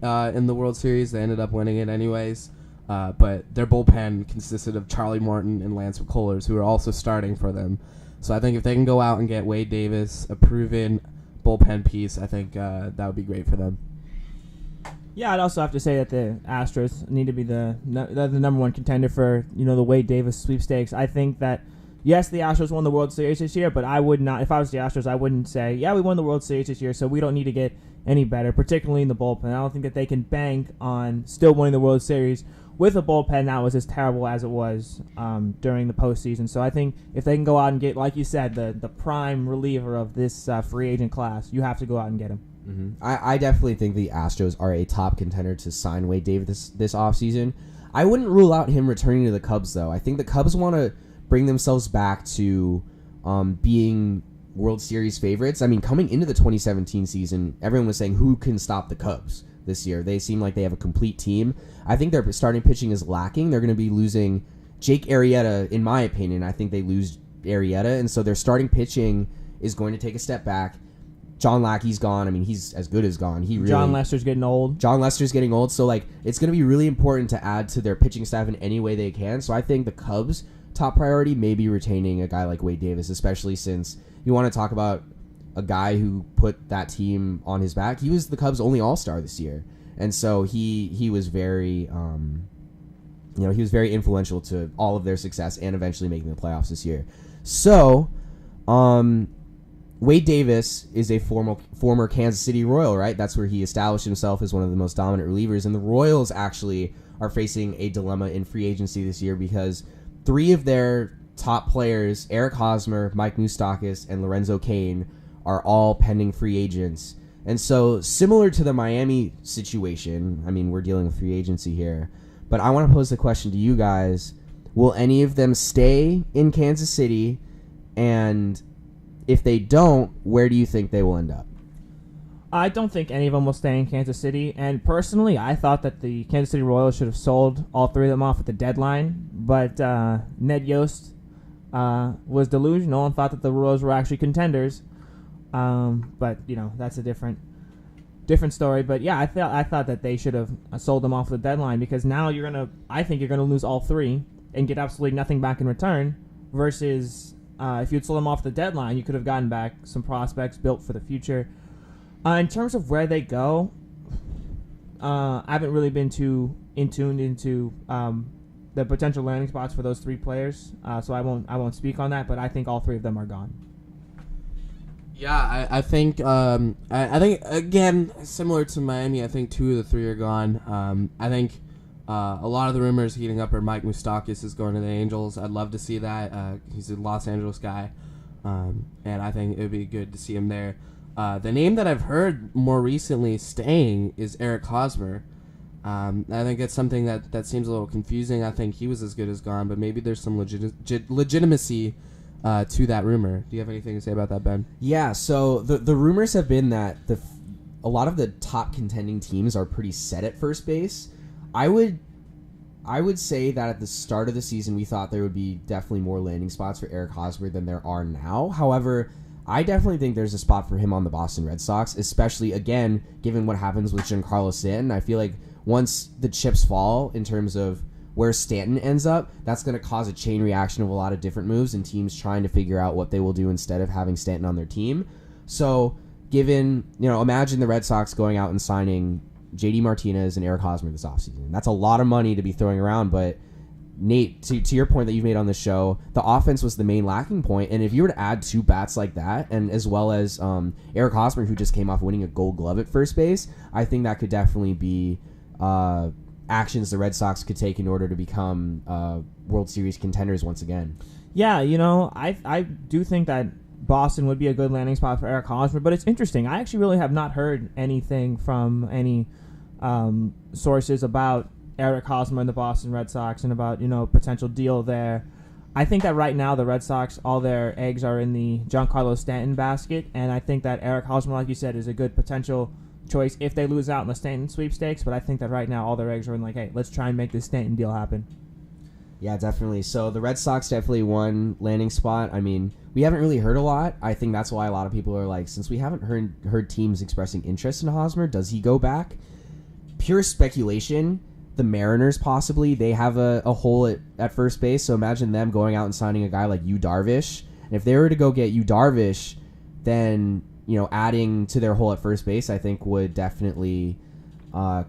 in the World Series. They ended up winning it anyways. But their bullpen consisted of Charlie Morton and Lance McCullers, who are also starting for them. So I think if they can go out and get Wade Davis, a proven bullpen piece, I think that would be great for them. Yeah, I'd also have to say that the Astros need to be the number one contender for the Wade Davis sweepstakes. I think that, yes, the Astros won the World Series this year, but I would not, if I was the Astros, I wouldn't say, yeah, we won the World Series this year, so we don't need to get any better, particularly in the bullpen. I don't think that they can bank on still winning the World Series with a bullpen that was as terrible as it was during the postseason. So I think if they can go out and get, like you said, the prime reliever of this free agent class, you have to go out and get him. Mm-hmm. I definitely think the Astros are a top contender to sign Wade Davis this offseason. I wouldn't rule out him returning to the Cubs, though. I think the Cubs want to bring themselves back to being World Series favorites. I mean, coming into the 2017 season, everyone was saying, who can stop the Cubs this year? They seem like they have a complete team. I think their starting pitching is lacking. They're going to be losing Jake Arrieta, in my opinion. I think they lose Arrieta, and so their starting pitching is going to take a step back. John Lackey's gone. I mean, he's as good as gone. John Lester's getting old. So, it's going to be really important to add to their pitching staff in any way they can. So I think the Cubs' top priority may be retaining a guy like Wade Davis, especially since you want to talk about a guy who put that team on his back. He was the Cubs' only All-Star this year. And so he was very, he was very influential to all of their success and eventually making the playoffs this year. So, Wade Davis is a former Kansas City Royal, right? That's where he established himself as one of the most dominant relievers. And the Royals actually are facing a dilemma in free agency this year because three of their top players, Eric Hosmer, Mike Moustakas, and Lorenzo Cain, are all pending free agents. And so, similar to the Miami situation, I mean, we're dealing with free agency here, but I want to pose the question to you guys. Will any of them stay in Kansas City? And if they don't, where do you think they will end up? I don't think any of them will stay in Kansas City. And personally, I thought that the Kansas City Royals should have sold all three of them off at the deadline. But Ned Yost was delusional and thought that the Royals were actually contenders. But that's a different story. But yeah, I thought that they should have sold them off at the deadline because now I think you're gonna lose all three and get absolutely nothing back in return. Versus if you'd sold them off at the deadline, you could have gotten back some prospects built for the future. In terms of where they go, I haven't really been too tuned into the potential landing spots for those three players, so I won't speak on that. But I think all three of them are gone. Yeah, I think I think again similar to Miami, I think two of the three are gone. I think a lot of the rumors heating up are Mike Moustakas is going to the Angels. I'd love to see that. He's a Los Angeles guy. and I think it would be good to see him there. The name that I've heard more recently staying is Eric Hosmer. I think it's something that seems a little confusing. I think he was as good as gone, but maybe there's some legitimacy to that rumor. Do you have anything to say about that, Ben? Yeah, so the rumors have been that a lot of the top contending teams are pretty set at first base. I would say that at the start of the season we thought there would be definitely more landing spots for Eric Hosmer than there are now. However, I definitely think there's a spot for him on the Boston Red Sox, especially, again, given what happens with Giancarlo Stanton. I feel like once the chips fall in terms of where Stanton ends up, that's going to cause a chain reaction of a lot of different moves and teams trying to figure out what they will do instead of having Stanton on their team. So, imagine the Red Sox going out and signing JD Martinez and Eric Hosmer this offseason. That's a lot of money to be throwing around, but Nate, to your point that you've made on the show, the offense was the main lacking point, and if you were to add two bats like that, and as well as Eric Hosmer, who just came off winning a Gold Glove at first base, I think that could definitely be actions the Red Sox could take in order to become World Series contenders once again. Yeah, I do think that Boston would be a good landing spot for Eric Hosmer, but it's interesting. I actually really have not heard anything from any sources about Eric Hosmer and the Boston Red Sox and about, potential deal there. I think that right now the Red Sox, all their eggs are in the Giancarlo Stanton basket, and I think that Eric Hosmer, like you said, is a good potential choice if they lose out in the Stanton sweepstakes, but I think that right now all their eggs are in hey, let's try and make this Stanton deal happen. Yeah, definitely. So the Red Sox definitely one landing spot. I mean, we haven't really heard a lot. I think that's why a lot of people are since we haven't heard teams expressing interest in Hosmer, does he go back? Pure speculation. The Mariners possibly, they have a hole at first base, so imagine them going out and signing a guy like Yu Darvish. And if they were to go get Yu Darvish, then adding to their hole at first base, I think would definitely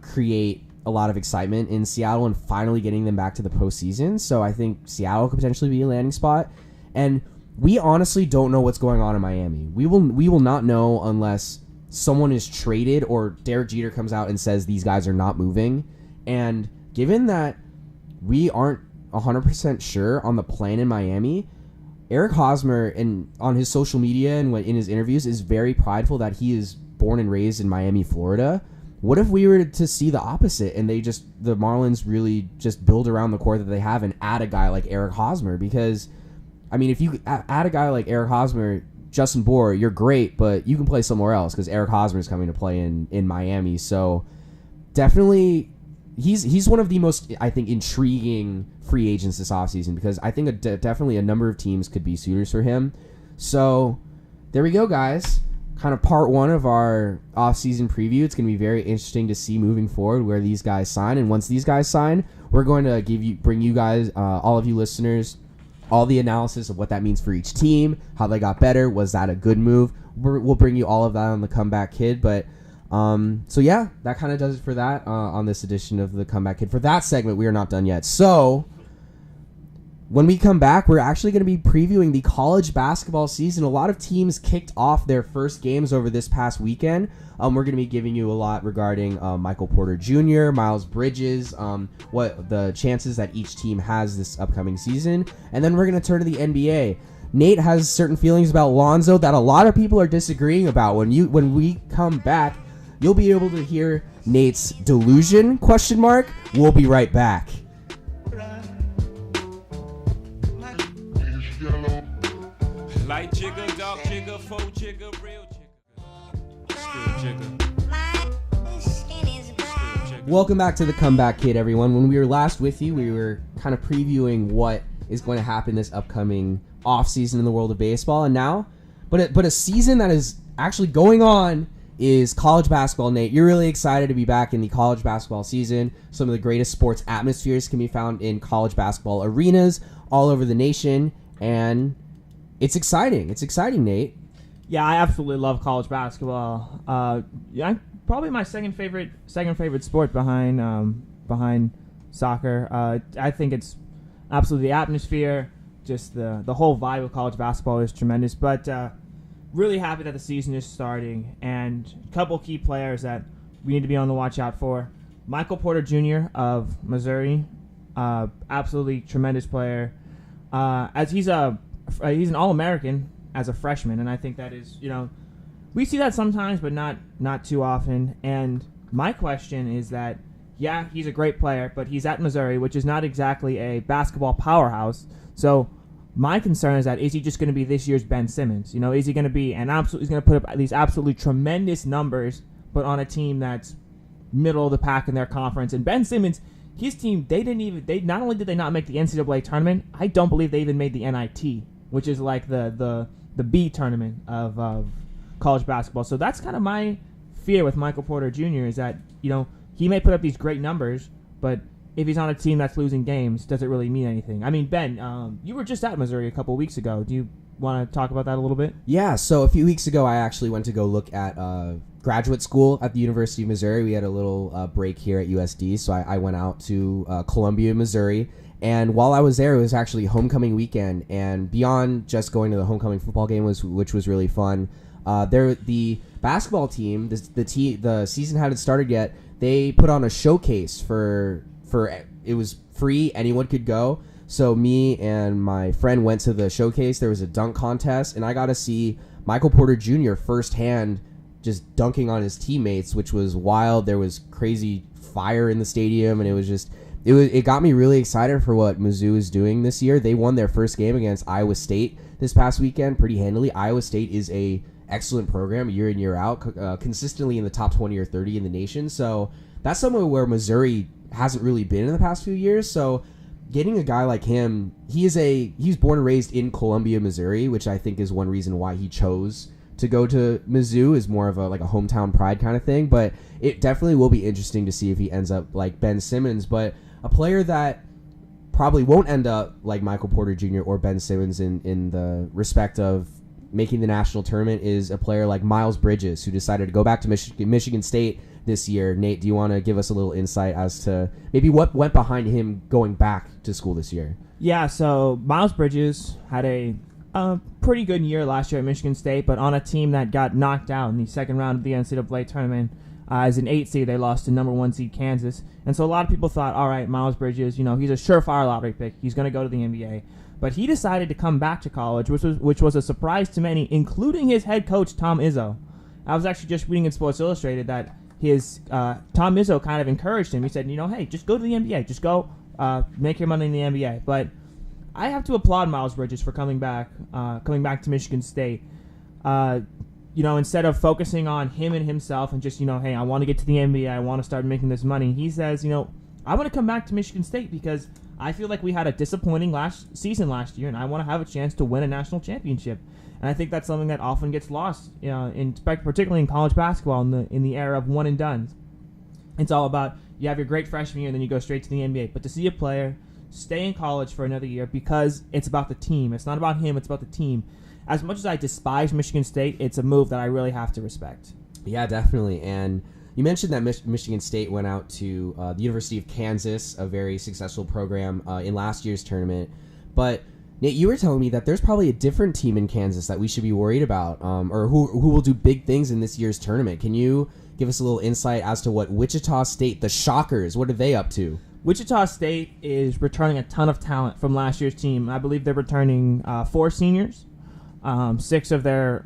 create a lot of excitement in Seattle and finally getting them back to the postseason. So I think Seattle could potentially be a landing spot. And we honestly don't know what's going on in Miami. We will not know unless someone is traded or Derek Jeter comes out and says these guys are not moving. And given that we aren't 100% sure on the plan in Miami, Eric Hosmer, on his social media and in his interviews, is very prideful that he is born and raised in Miami, Florida. What if we were to see the opposite and the Marlins really just build around the core that they have and add a guy like Eric Hosmer? Because, I mean, if you add a guy like Eric Hosmer, Justin Bour, you're great, but you can play somewhere else because Eric Hosmer is coming to play in Miami. So definitely, he's one of the most, I think, intriguing free agents this offseason because I think definitely a number of teams could be suitors for him. So there we go, guys. Kind of part one of our offseason preview. It's going to be very interesting to see moving forward where these guys sign. And once these guys sign, we're going to bring you guys, all of you listeners, all the analysis of what that means for each team, how they got better, was that a good move? We'll bring you all of that on the Comeback Kid. But so yeah, that kind of does it for that on this edition of the Comeback Kid. For that segment, we are not done yet. So when we come back, we're actually going to be previewing the college basketball season. A lot of teams kicked off their first games over this past weekend. We're going to be giving you a lot regarding Michael Porter Jr., Miles Bridges, what the chances that each team has this upcoming season. And then we're going to turn to the NBA. Nate has certain feelings about Lonzo that a lot of people are disagreeing about. When we come back, you'll be able to hear Nate's delusion, ? We'll be right back. Light jigger, dark jigger, faux jigger, real jigger. Welcome back to the Comeback Kid, everyone. When we were last with you, we were kind of previewing what is going to happen this upcoming offseason in the world of baseball. And now, but a season that is actually going on is college basketball. Nate, you're really excited to be back in the college basketball season. Some of the greatest sports atmospheres can be found in college basketball arenas all over the nation, and it's exciting. It's exciting, Nate. Yeah, I absolutely love college basketball. Probably my second favorite sport behind soccer. I think it's absolutely the atmosphere, just the whole vibe of college basketball is tremendous. But really happy that the season is starting, and a couple key players that we need to be on the watch out for. Michael Porter Jr. of Missouri, absolutely tremendous player. As he's an All-American as a freshman, and I think that is, we see that sometimes, but not too often. And my question is that, yeah, he's a great player, but he's at Missouri, which is not exactly a basketball powerhouse. So my concern is that, is he just going to be this year's Ben Simmons? Is he going to be he's going to put up these absolutely tremendous numbers, but on a team that's middle of the pack in their conference? And Ben Simmons, his team, they not only did they not make the NCAA tournament, I don't believe they even made the NIT, which is like the B tournament of college basketball. So that's kind of my fear with Michael Porter Jr. is that, he may put up these great numbers, but if he's on a team that's losing games, does it really mean anything? I mean, Ben, you were just at Missouri a couple of weeks ago. Do you want to talk about that a little bit? Yeah, so a few weeks ago, I actually went to go look at graduate school at the University of Missouri. We had a little break here at USD, so I went out to Columbia, Missouri. And while I was there, it was actually homecoming weekend. And beyond just going to the homecoming football game, which was really fun, the basketball team, the season hadn't started yet. They put on a showcase for it was free, anyone could go. So me and my friend went to the showcase. There was a dunk contest, and I got to see Michael Porter Jr. firsthand just dunking on his teammates, which was wild. There was crazy fire in the stadium, and it got me really excited for what Mizzou is doing this year. They won their first game against Iowa State this past weekend pretty handily. Iowa State is a excellent program year in, year out, consistently in the top 20 or 30 in the nation. So that's somewhere where Missouri hasn't really been in the past few years. So getting a guy like him, he's born and raised in Columbia, Missouri, which I think is one reason why he chose to go to Mizzou, is more of a hometown pride kind of thing. But it definitely will be interesting to see if he ends up like Ben Simmons. But a player that probably won't end up like Michael Porter Jr. or Ben Simmons in the respect of making the national tournament is a player like Miles Bridges, who decided to go back to Michigan State this year. Nate, do you want to give us a little insight as to maybe what went behind him going back to school this year? Yeah, so Miles Bridges had a pretty good year last year at Michigan State, but on a team that got knocked out in the second round of the NCAA tournament. As an 8 seed, they lost to number 1 seed Kansas. And so a lot of people thought, all right, Miles Bridges, he's a surefire lottery pick. He's going to go to the NBA. But he decided to come back to college, which was a surprise to many, including his head coach, Tom Izzo. I was actually just reading in Sports Illustrated that Tom Izzo kind of encouraged him. He said, hey, just go to the NBA. Just go make your money in the NBA. But I have to applaud Miles Bridges for coming back to Michigan State. Instead of focusing on him and himself and just, hey, I want to get to the NBA, I want to start making this money, he says, I want to come back to Michigan State because I feel like we had a disappointing season last year, and I want to have a chance to win a national championship. And I think that's something that often gets lost, particularly in college basketball in the era of one and done. It's all about you have your great freshman year and then you go straight to the NBA. But to see a player stay in college for another year because it's about the team. It's not about him, it's about the team. As much as I despise Michigan State, it's a move that I really have to respect. Yeah, definitely. And you mentioned that Michigan State went out to the University of Kansas, a very successful program in last year's tournament. But Nate, you were telling me that there's probably a different team in Kansas that we should be worried about, or who will do big things in this year's tournament. Can you give us a little insight as to what Wichita State, the Shockers, what are they up to? Wichita State is returning a ton of talent from last year's team. I believe they're returning 4 seniors. 4 of their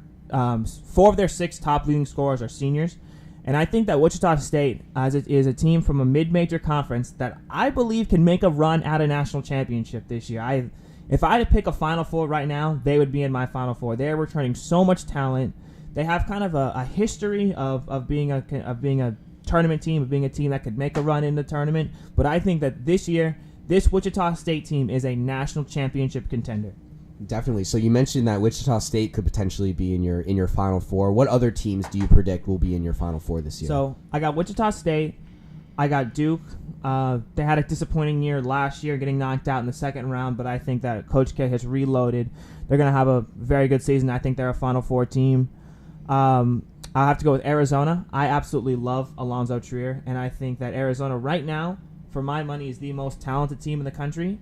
6 top leading scorers are seniors. And I think that Wichita State is a team from a mid-major conference that I believe can make a run at a national championship this year. If I had to pick a Final Four right now, they would be in my Final Four. They're returning so much talent. They have kind of a history of being a tournament team, of being a team that could make a run in the tournament. But I think that this year, this Wichita State team is a national championship contender. Definitely. So you mentioned that Wichita State could potentially be in your Final Four. What other teams do you predict will be in your Final Four this year? So I got Wichita State. I got Duke. They had a disappointing year last year, getting knocked out in the second round, but I think that Coach K has reloaded. They're going to have a very good season. I think they're a Final Four team. I'll have to go with Arizona. I absolutely love Alonzo Trier, and I think that Arizona right now, for my money, is the most talented team in the country.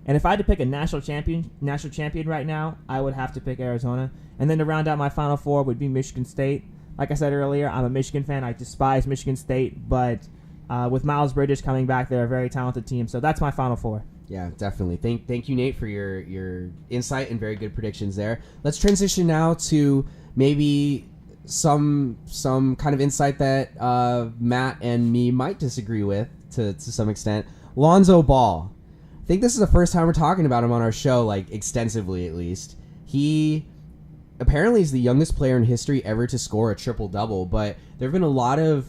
And if I had to pick a national champion right now, I would have to pick Arizona. And then to round out my Final Four would be Michigan State. Like I said earlier, I'm a Michigan fan. I despise Michigan State, but with Miles Bridges coming back, they're a very talented team. So that's my Final Four. Yeah, definitely. Thank you, Nate, for your insight and very good predictions there. Let's transition now to maybe some kind of insight that Matt and me might disagree with to some extent. Lonzo Ball. I think this is the first time we're talking about him on our show, like extensively at least. He apparently is the youngest player in history ever to score a triple-double, but there have been a lot of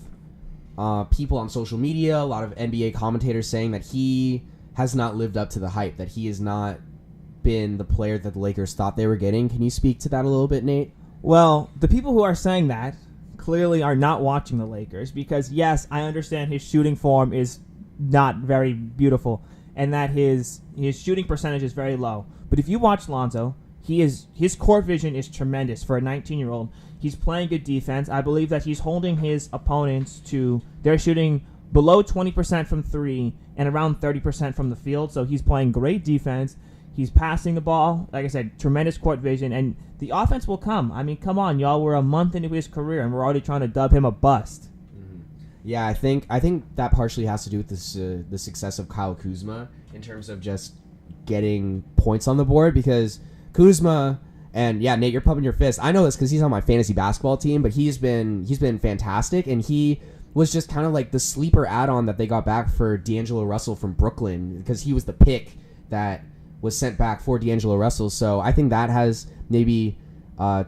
people on social media, a lot of NBA commentators saying that he has not lived up to the hype, that he has not been the player that the Lakers thought they were getting. Can you speak to that a little bit, Nate? Well, the people who are saying that clearly are not watching the Lakers because, yes, I understand his shooting form is not very beautiful and that his shooting percentage is very low. But if you watch Lonzo, his court vision is tremendous for a 19-year-old. He's playing good defense. I believe that he's holding his opponents to they're shooting below 20% from three and around 30% from the field. So he's playing great defense. He's passing the ball. Like I said, tremendous court vision. And the offense will come. I mean, come on, y'all. We're a month into his career, and we're already trying to dub him a bust. Yeah, I think that partially has to do with this the success of Kyle Kuzma in terms of just getting points on the board because Kuzma and yeah, Nate, you're pumping your fist. I know this because he's on my fantasy basketball team, but he's been fantastic, and he was just kind of like the sleeper add-on that they got back for D'Angelo Russell from Brooklyn because he was the pick that was sent back for D'Angelo Russell. So I think that has maybe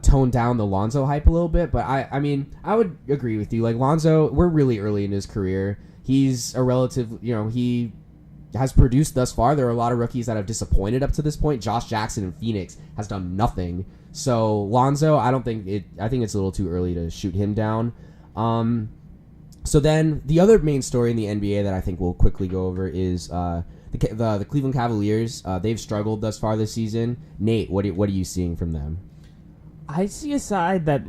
toned down the Lonzo hype a little bit. But I mean, I would agree with you. Like Lonzo, we're really early in his career. He's a relative, he has produced thus far. There are a lot of rookies that have disappointed up to this point. Josh Jackson in Phoenix has done nothing. So Lonzo, I think it's a little too early to shoot him down. So then the other main story in the NBA that I think we'll quickly go over is the Cleveland Cavaliers. They've struggled thus far this season. Nate, what are you seeing from them? I see a side that,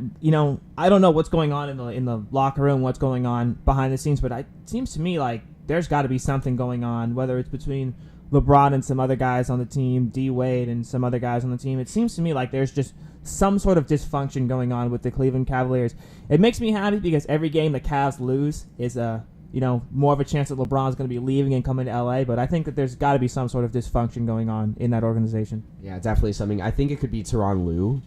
I don't know what's going on in the locker room, what's going on behind the scenes, but it seems to me like there's got to be something going on, whether it's between LeBron and some other guys on the team, D. Wade and some other guys on the team. It seems to me like there's just some sort of dysfunction going on with the Cleveland Cavaliers. It makes me happy because every game the Cavs lose is more of a chance that LeBron's going to be leaving and coming to LA, but I think that there's got to be some sort of dysfunction going on in that organization. Yeah, definitely something. I think it could be Tyronn Lue.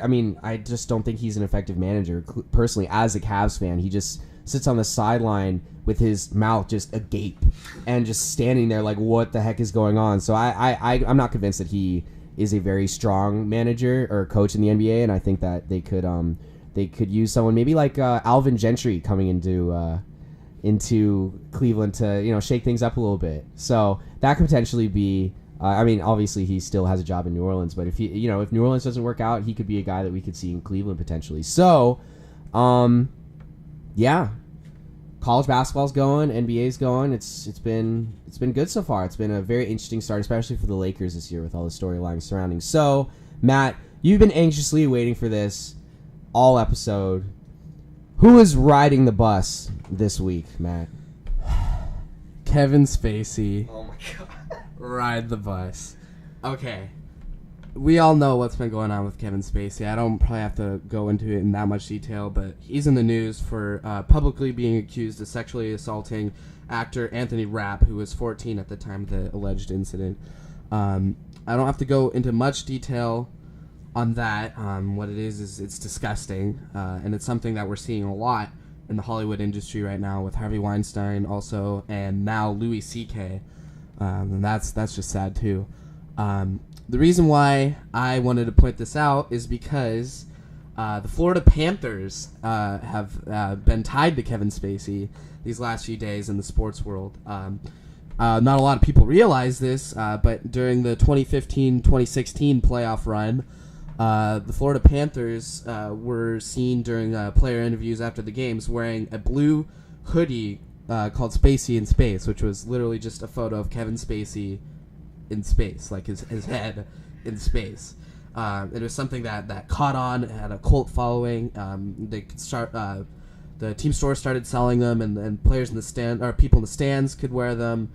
I mean, I just don't think he's an effective manager. Personally, as a Cavs fan, he just sits on the sideline with his mouth just agape and just standing there like, what the heck is going on? So I'm not convinced that he is a very strong manager or coach in the NBA, and I think that they could use someone maybe like Alvin Gentry coming into Cleveland to shake things up a little bit. So that could potentially be. Obviously he still has a job in New Orleans, but if if New Orleans doesn't work out, he could be a guy that we could see in Cleveland potentially. So, yeah, college basketball's going, NBA's going. It's been good so far. It's been a very interesting start, especially for the Lakers this year with all the storylines surrounding. So, Matt, you've been anxiously waiting for this all episode. Who is riding the bus this week, Matt? Kevin Spacey. Oh my god. Ride the bus. Okay. We all know what's been going on with Kevin Spacey. I don't probably have to go into it in that much detail, but he's in the news for publicly being accused of sexually assaulting actor Anthony Rapp, who was 14 at the time of the alleged incident. I don't have to go into much detail on that. What it is it's disgusting, and it's something that we're seeing a lot in the Hollywood industry right now with Harvey Weinstein also, and now Louis C.K., and that's just sad too. The reason why I wanted to point this out is because the Florida Panthers have been tied to Kevin Spacey these last few days in the sports world. Not a lot of people realize this, but during the 2015-2016 playoff run, the Florida Panthers were seen during player interviews after the games wearing a blue hoodie called Spacey in Space, which was literally just a photo of Kevin Spacey in space, like his head in space. It was something that caught on, had a cult following. They could start. The team store started selling them, and players in the stand or people in the stands could wear them.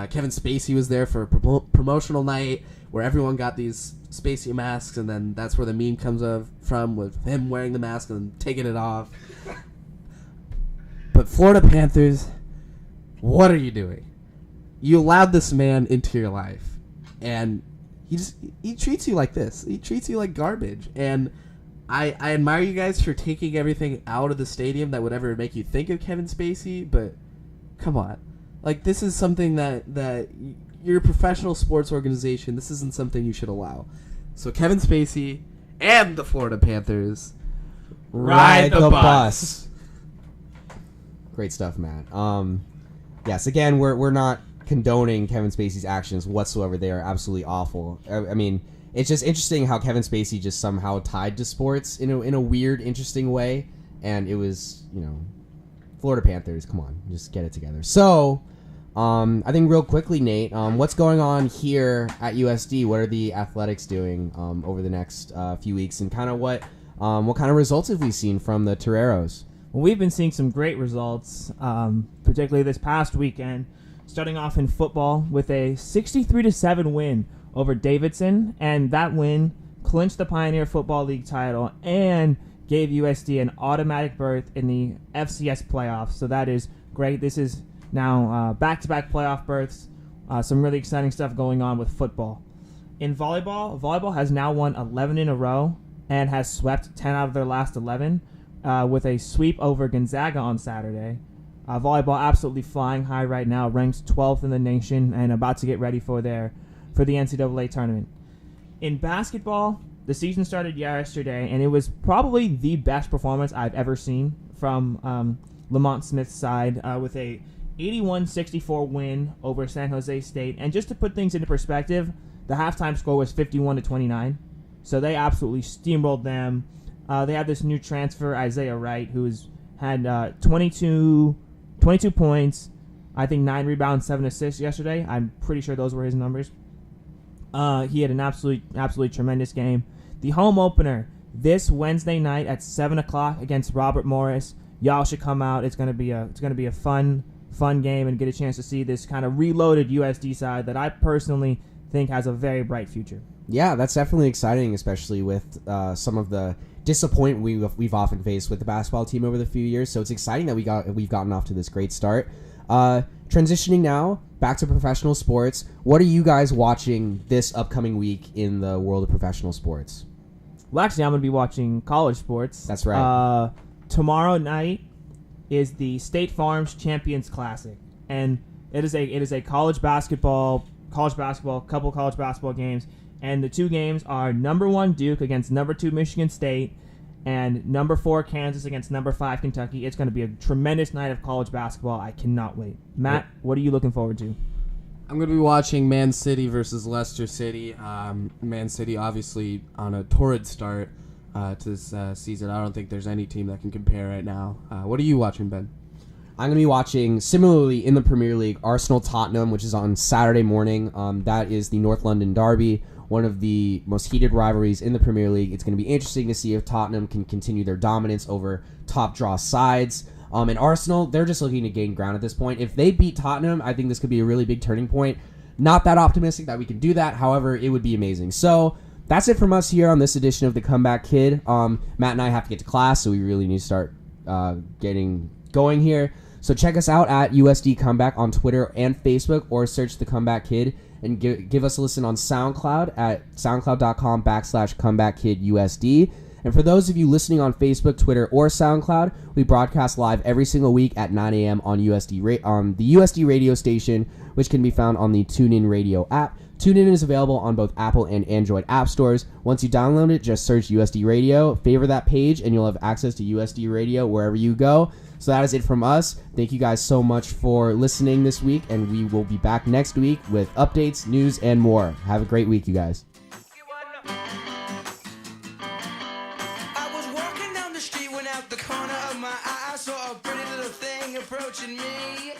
Kevin Spacey was there for a promotional night where everyone got these Spacey masks, and then that's where the meme comes from with him wearing the mask and taking it off. But Florida Panthers, what are you doing? you allowed this man into your life, and he treats you like this. He treats you like garbage, and I admire you guys for taking everything out of the stadium that would ever make you think of Kevin Spacey, but come on. Like, this is something that you're a professional sports organization. This isn't something you should allow. So Kevin Spacey and the Florida Panthers Ride the bus. Great stuff, Matt. Yes, again, we're not condoning Kevin Spacey's actions whatsoever. They are absolutely awful. I mean, it's just interesting how Kevin Spacey just somehow tied to sports in a weird, interesting way. And it was, Florida Panthers, come on, just get it together. So, I think real quickly, Nate, what's going on here at USD? What are the athletics doing over the next few weeks? And kind of what kind of results have we seen from the Toreros? Well, we've been seeing some great results, particularly this past weekend. Starting off in football with a 63-7 win over Davidson, and that win clinched the Pioneer Football League title and gave USD an automatic berth in the FCS playoffs. So that is great. This is now back-to-back playoff berths. Some really exciting stuff going on with football. In volleyball has now won 11 in a row and has swept 10 out of their last 11 with a sweep over Gonzaga on Saturday. Volleyball absolutely flying high right now, ranked 12th in the nation and about to get ready for the NCAA tournament. In basketball, the season started yesterday, and it was probably the best performance I've ever seen from Lamont Smith's side with a 81-64 win over San Jose State. And just to put things into perspective, the halftime score was 51-29, so they absolutely steamrolled them. They have this new transfer, Isaiah Wright, who's had 22 points, I think 9 rebounds, 7 assists yesterday. I'm pretty sure those were his numbers. He had an absolutely tremendous game. The home opener this Wednesday night at 7 o'clock against Robert Morris. Y'all should come out. It's gonna be a fun game and get a chance to see this kind of reloaded USD side that I personally think has a very bright future. Yeah, that's definitely exciting, especially with some of the disappointment we've often faced with the basketball team over the few years. So it's exciting that we've gotten off to this great start. Transitioning now back to professional sports. What are you guys watching this upcoming week in the world of professional sports? Well, actually, I'm going to be watching college sports. That's right. Tomorrow night is the State Farm's Champions Classic, and it is a couple college basketball games, and the two games are number 1 Duke against number 2 Michigan State, and number 4 Kansas against number 5 Kentucky. It's going to be a tremendous night of college basketball. I cannot wait. Matt, what are you looking forward to? I'm going to be watching Man City versus Leicester City. Man City obviously on a torrid start to this season. I don't think there's any team that can compare right now. What are you watching, Ben? I'm going to be watching, similarly in the Premier League, Arsenal-Tottenham, which is on Saturday morning. That is the North London derby, one of the most heated rivalries in the Premier League. It's going to be interesting to see if Tottenham can continue their dominance over top draw sides. And Arsenal, they're just looking to gain ground at this point. If they beat Tottenham, I think this could be a really big turning point. Not that optimistic that we can do that. However, it would be amazing. So that's it from us here on this edition of The Comeback Kid. Matt and I have to get to class, so we really need to start getting going here. So check us out at USD Comeback on Twitter and Facebook, or search The Comeback Kid, and give us a listen on SoundCloud at soundcloud.com/ComebackKidUSD. And for those of you listening on Facebook, Twitter, or SoundCloud, we broadcast live every single week at 9 a.m. on on the USD radio station, which can be found on the TuneIn Radio app. TuneIn is available on both Apple and Android app stores. Once you download it, just search USD Radio, favor that page, and you'll have access to USD Radio wherever you go. So that is it from us. Thank you guys so much for listening this week, and we will be back next week with updates, news, and more. Have a great week, you guys. I was walking down the street when out the corner of my eye I saw a pretty little thing approaching me.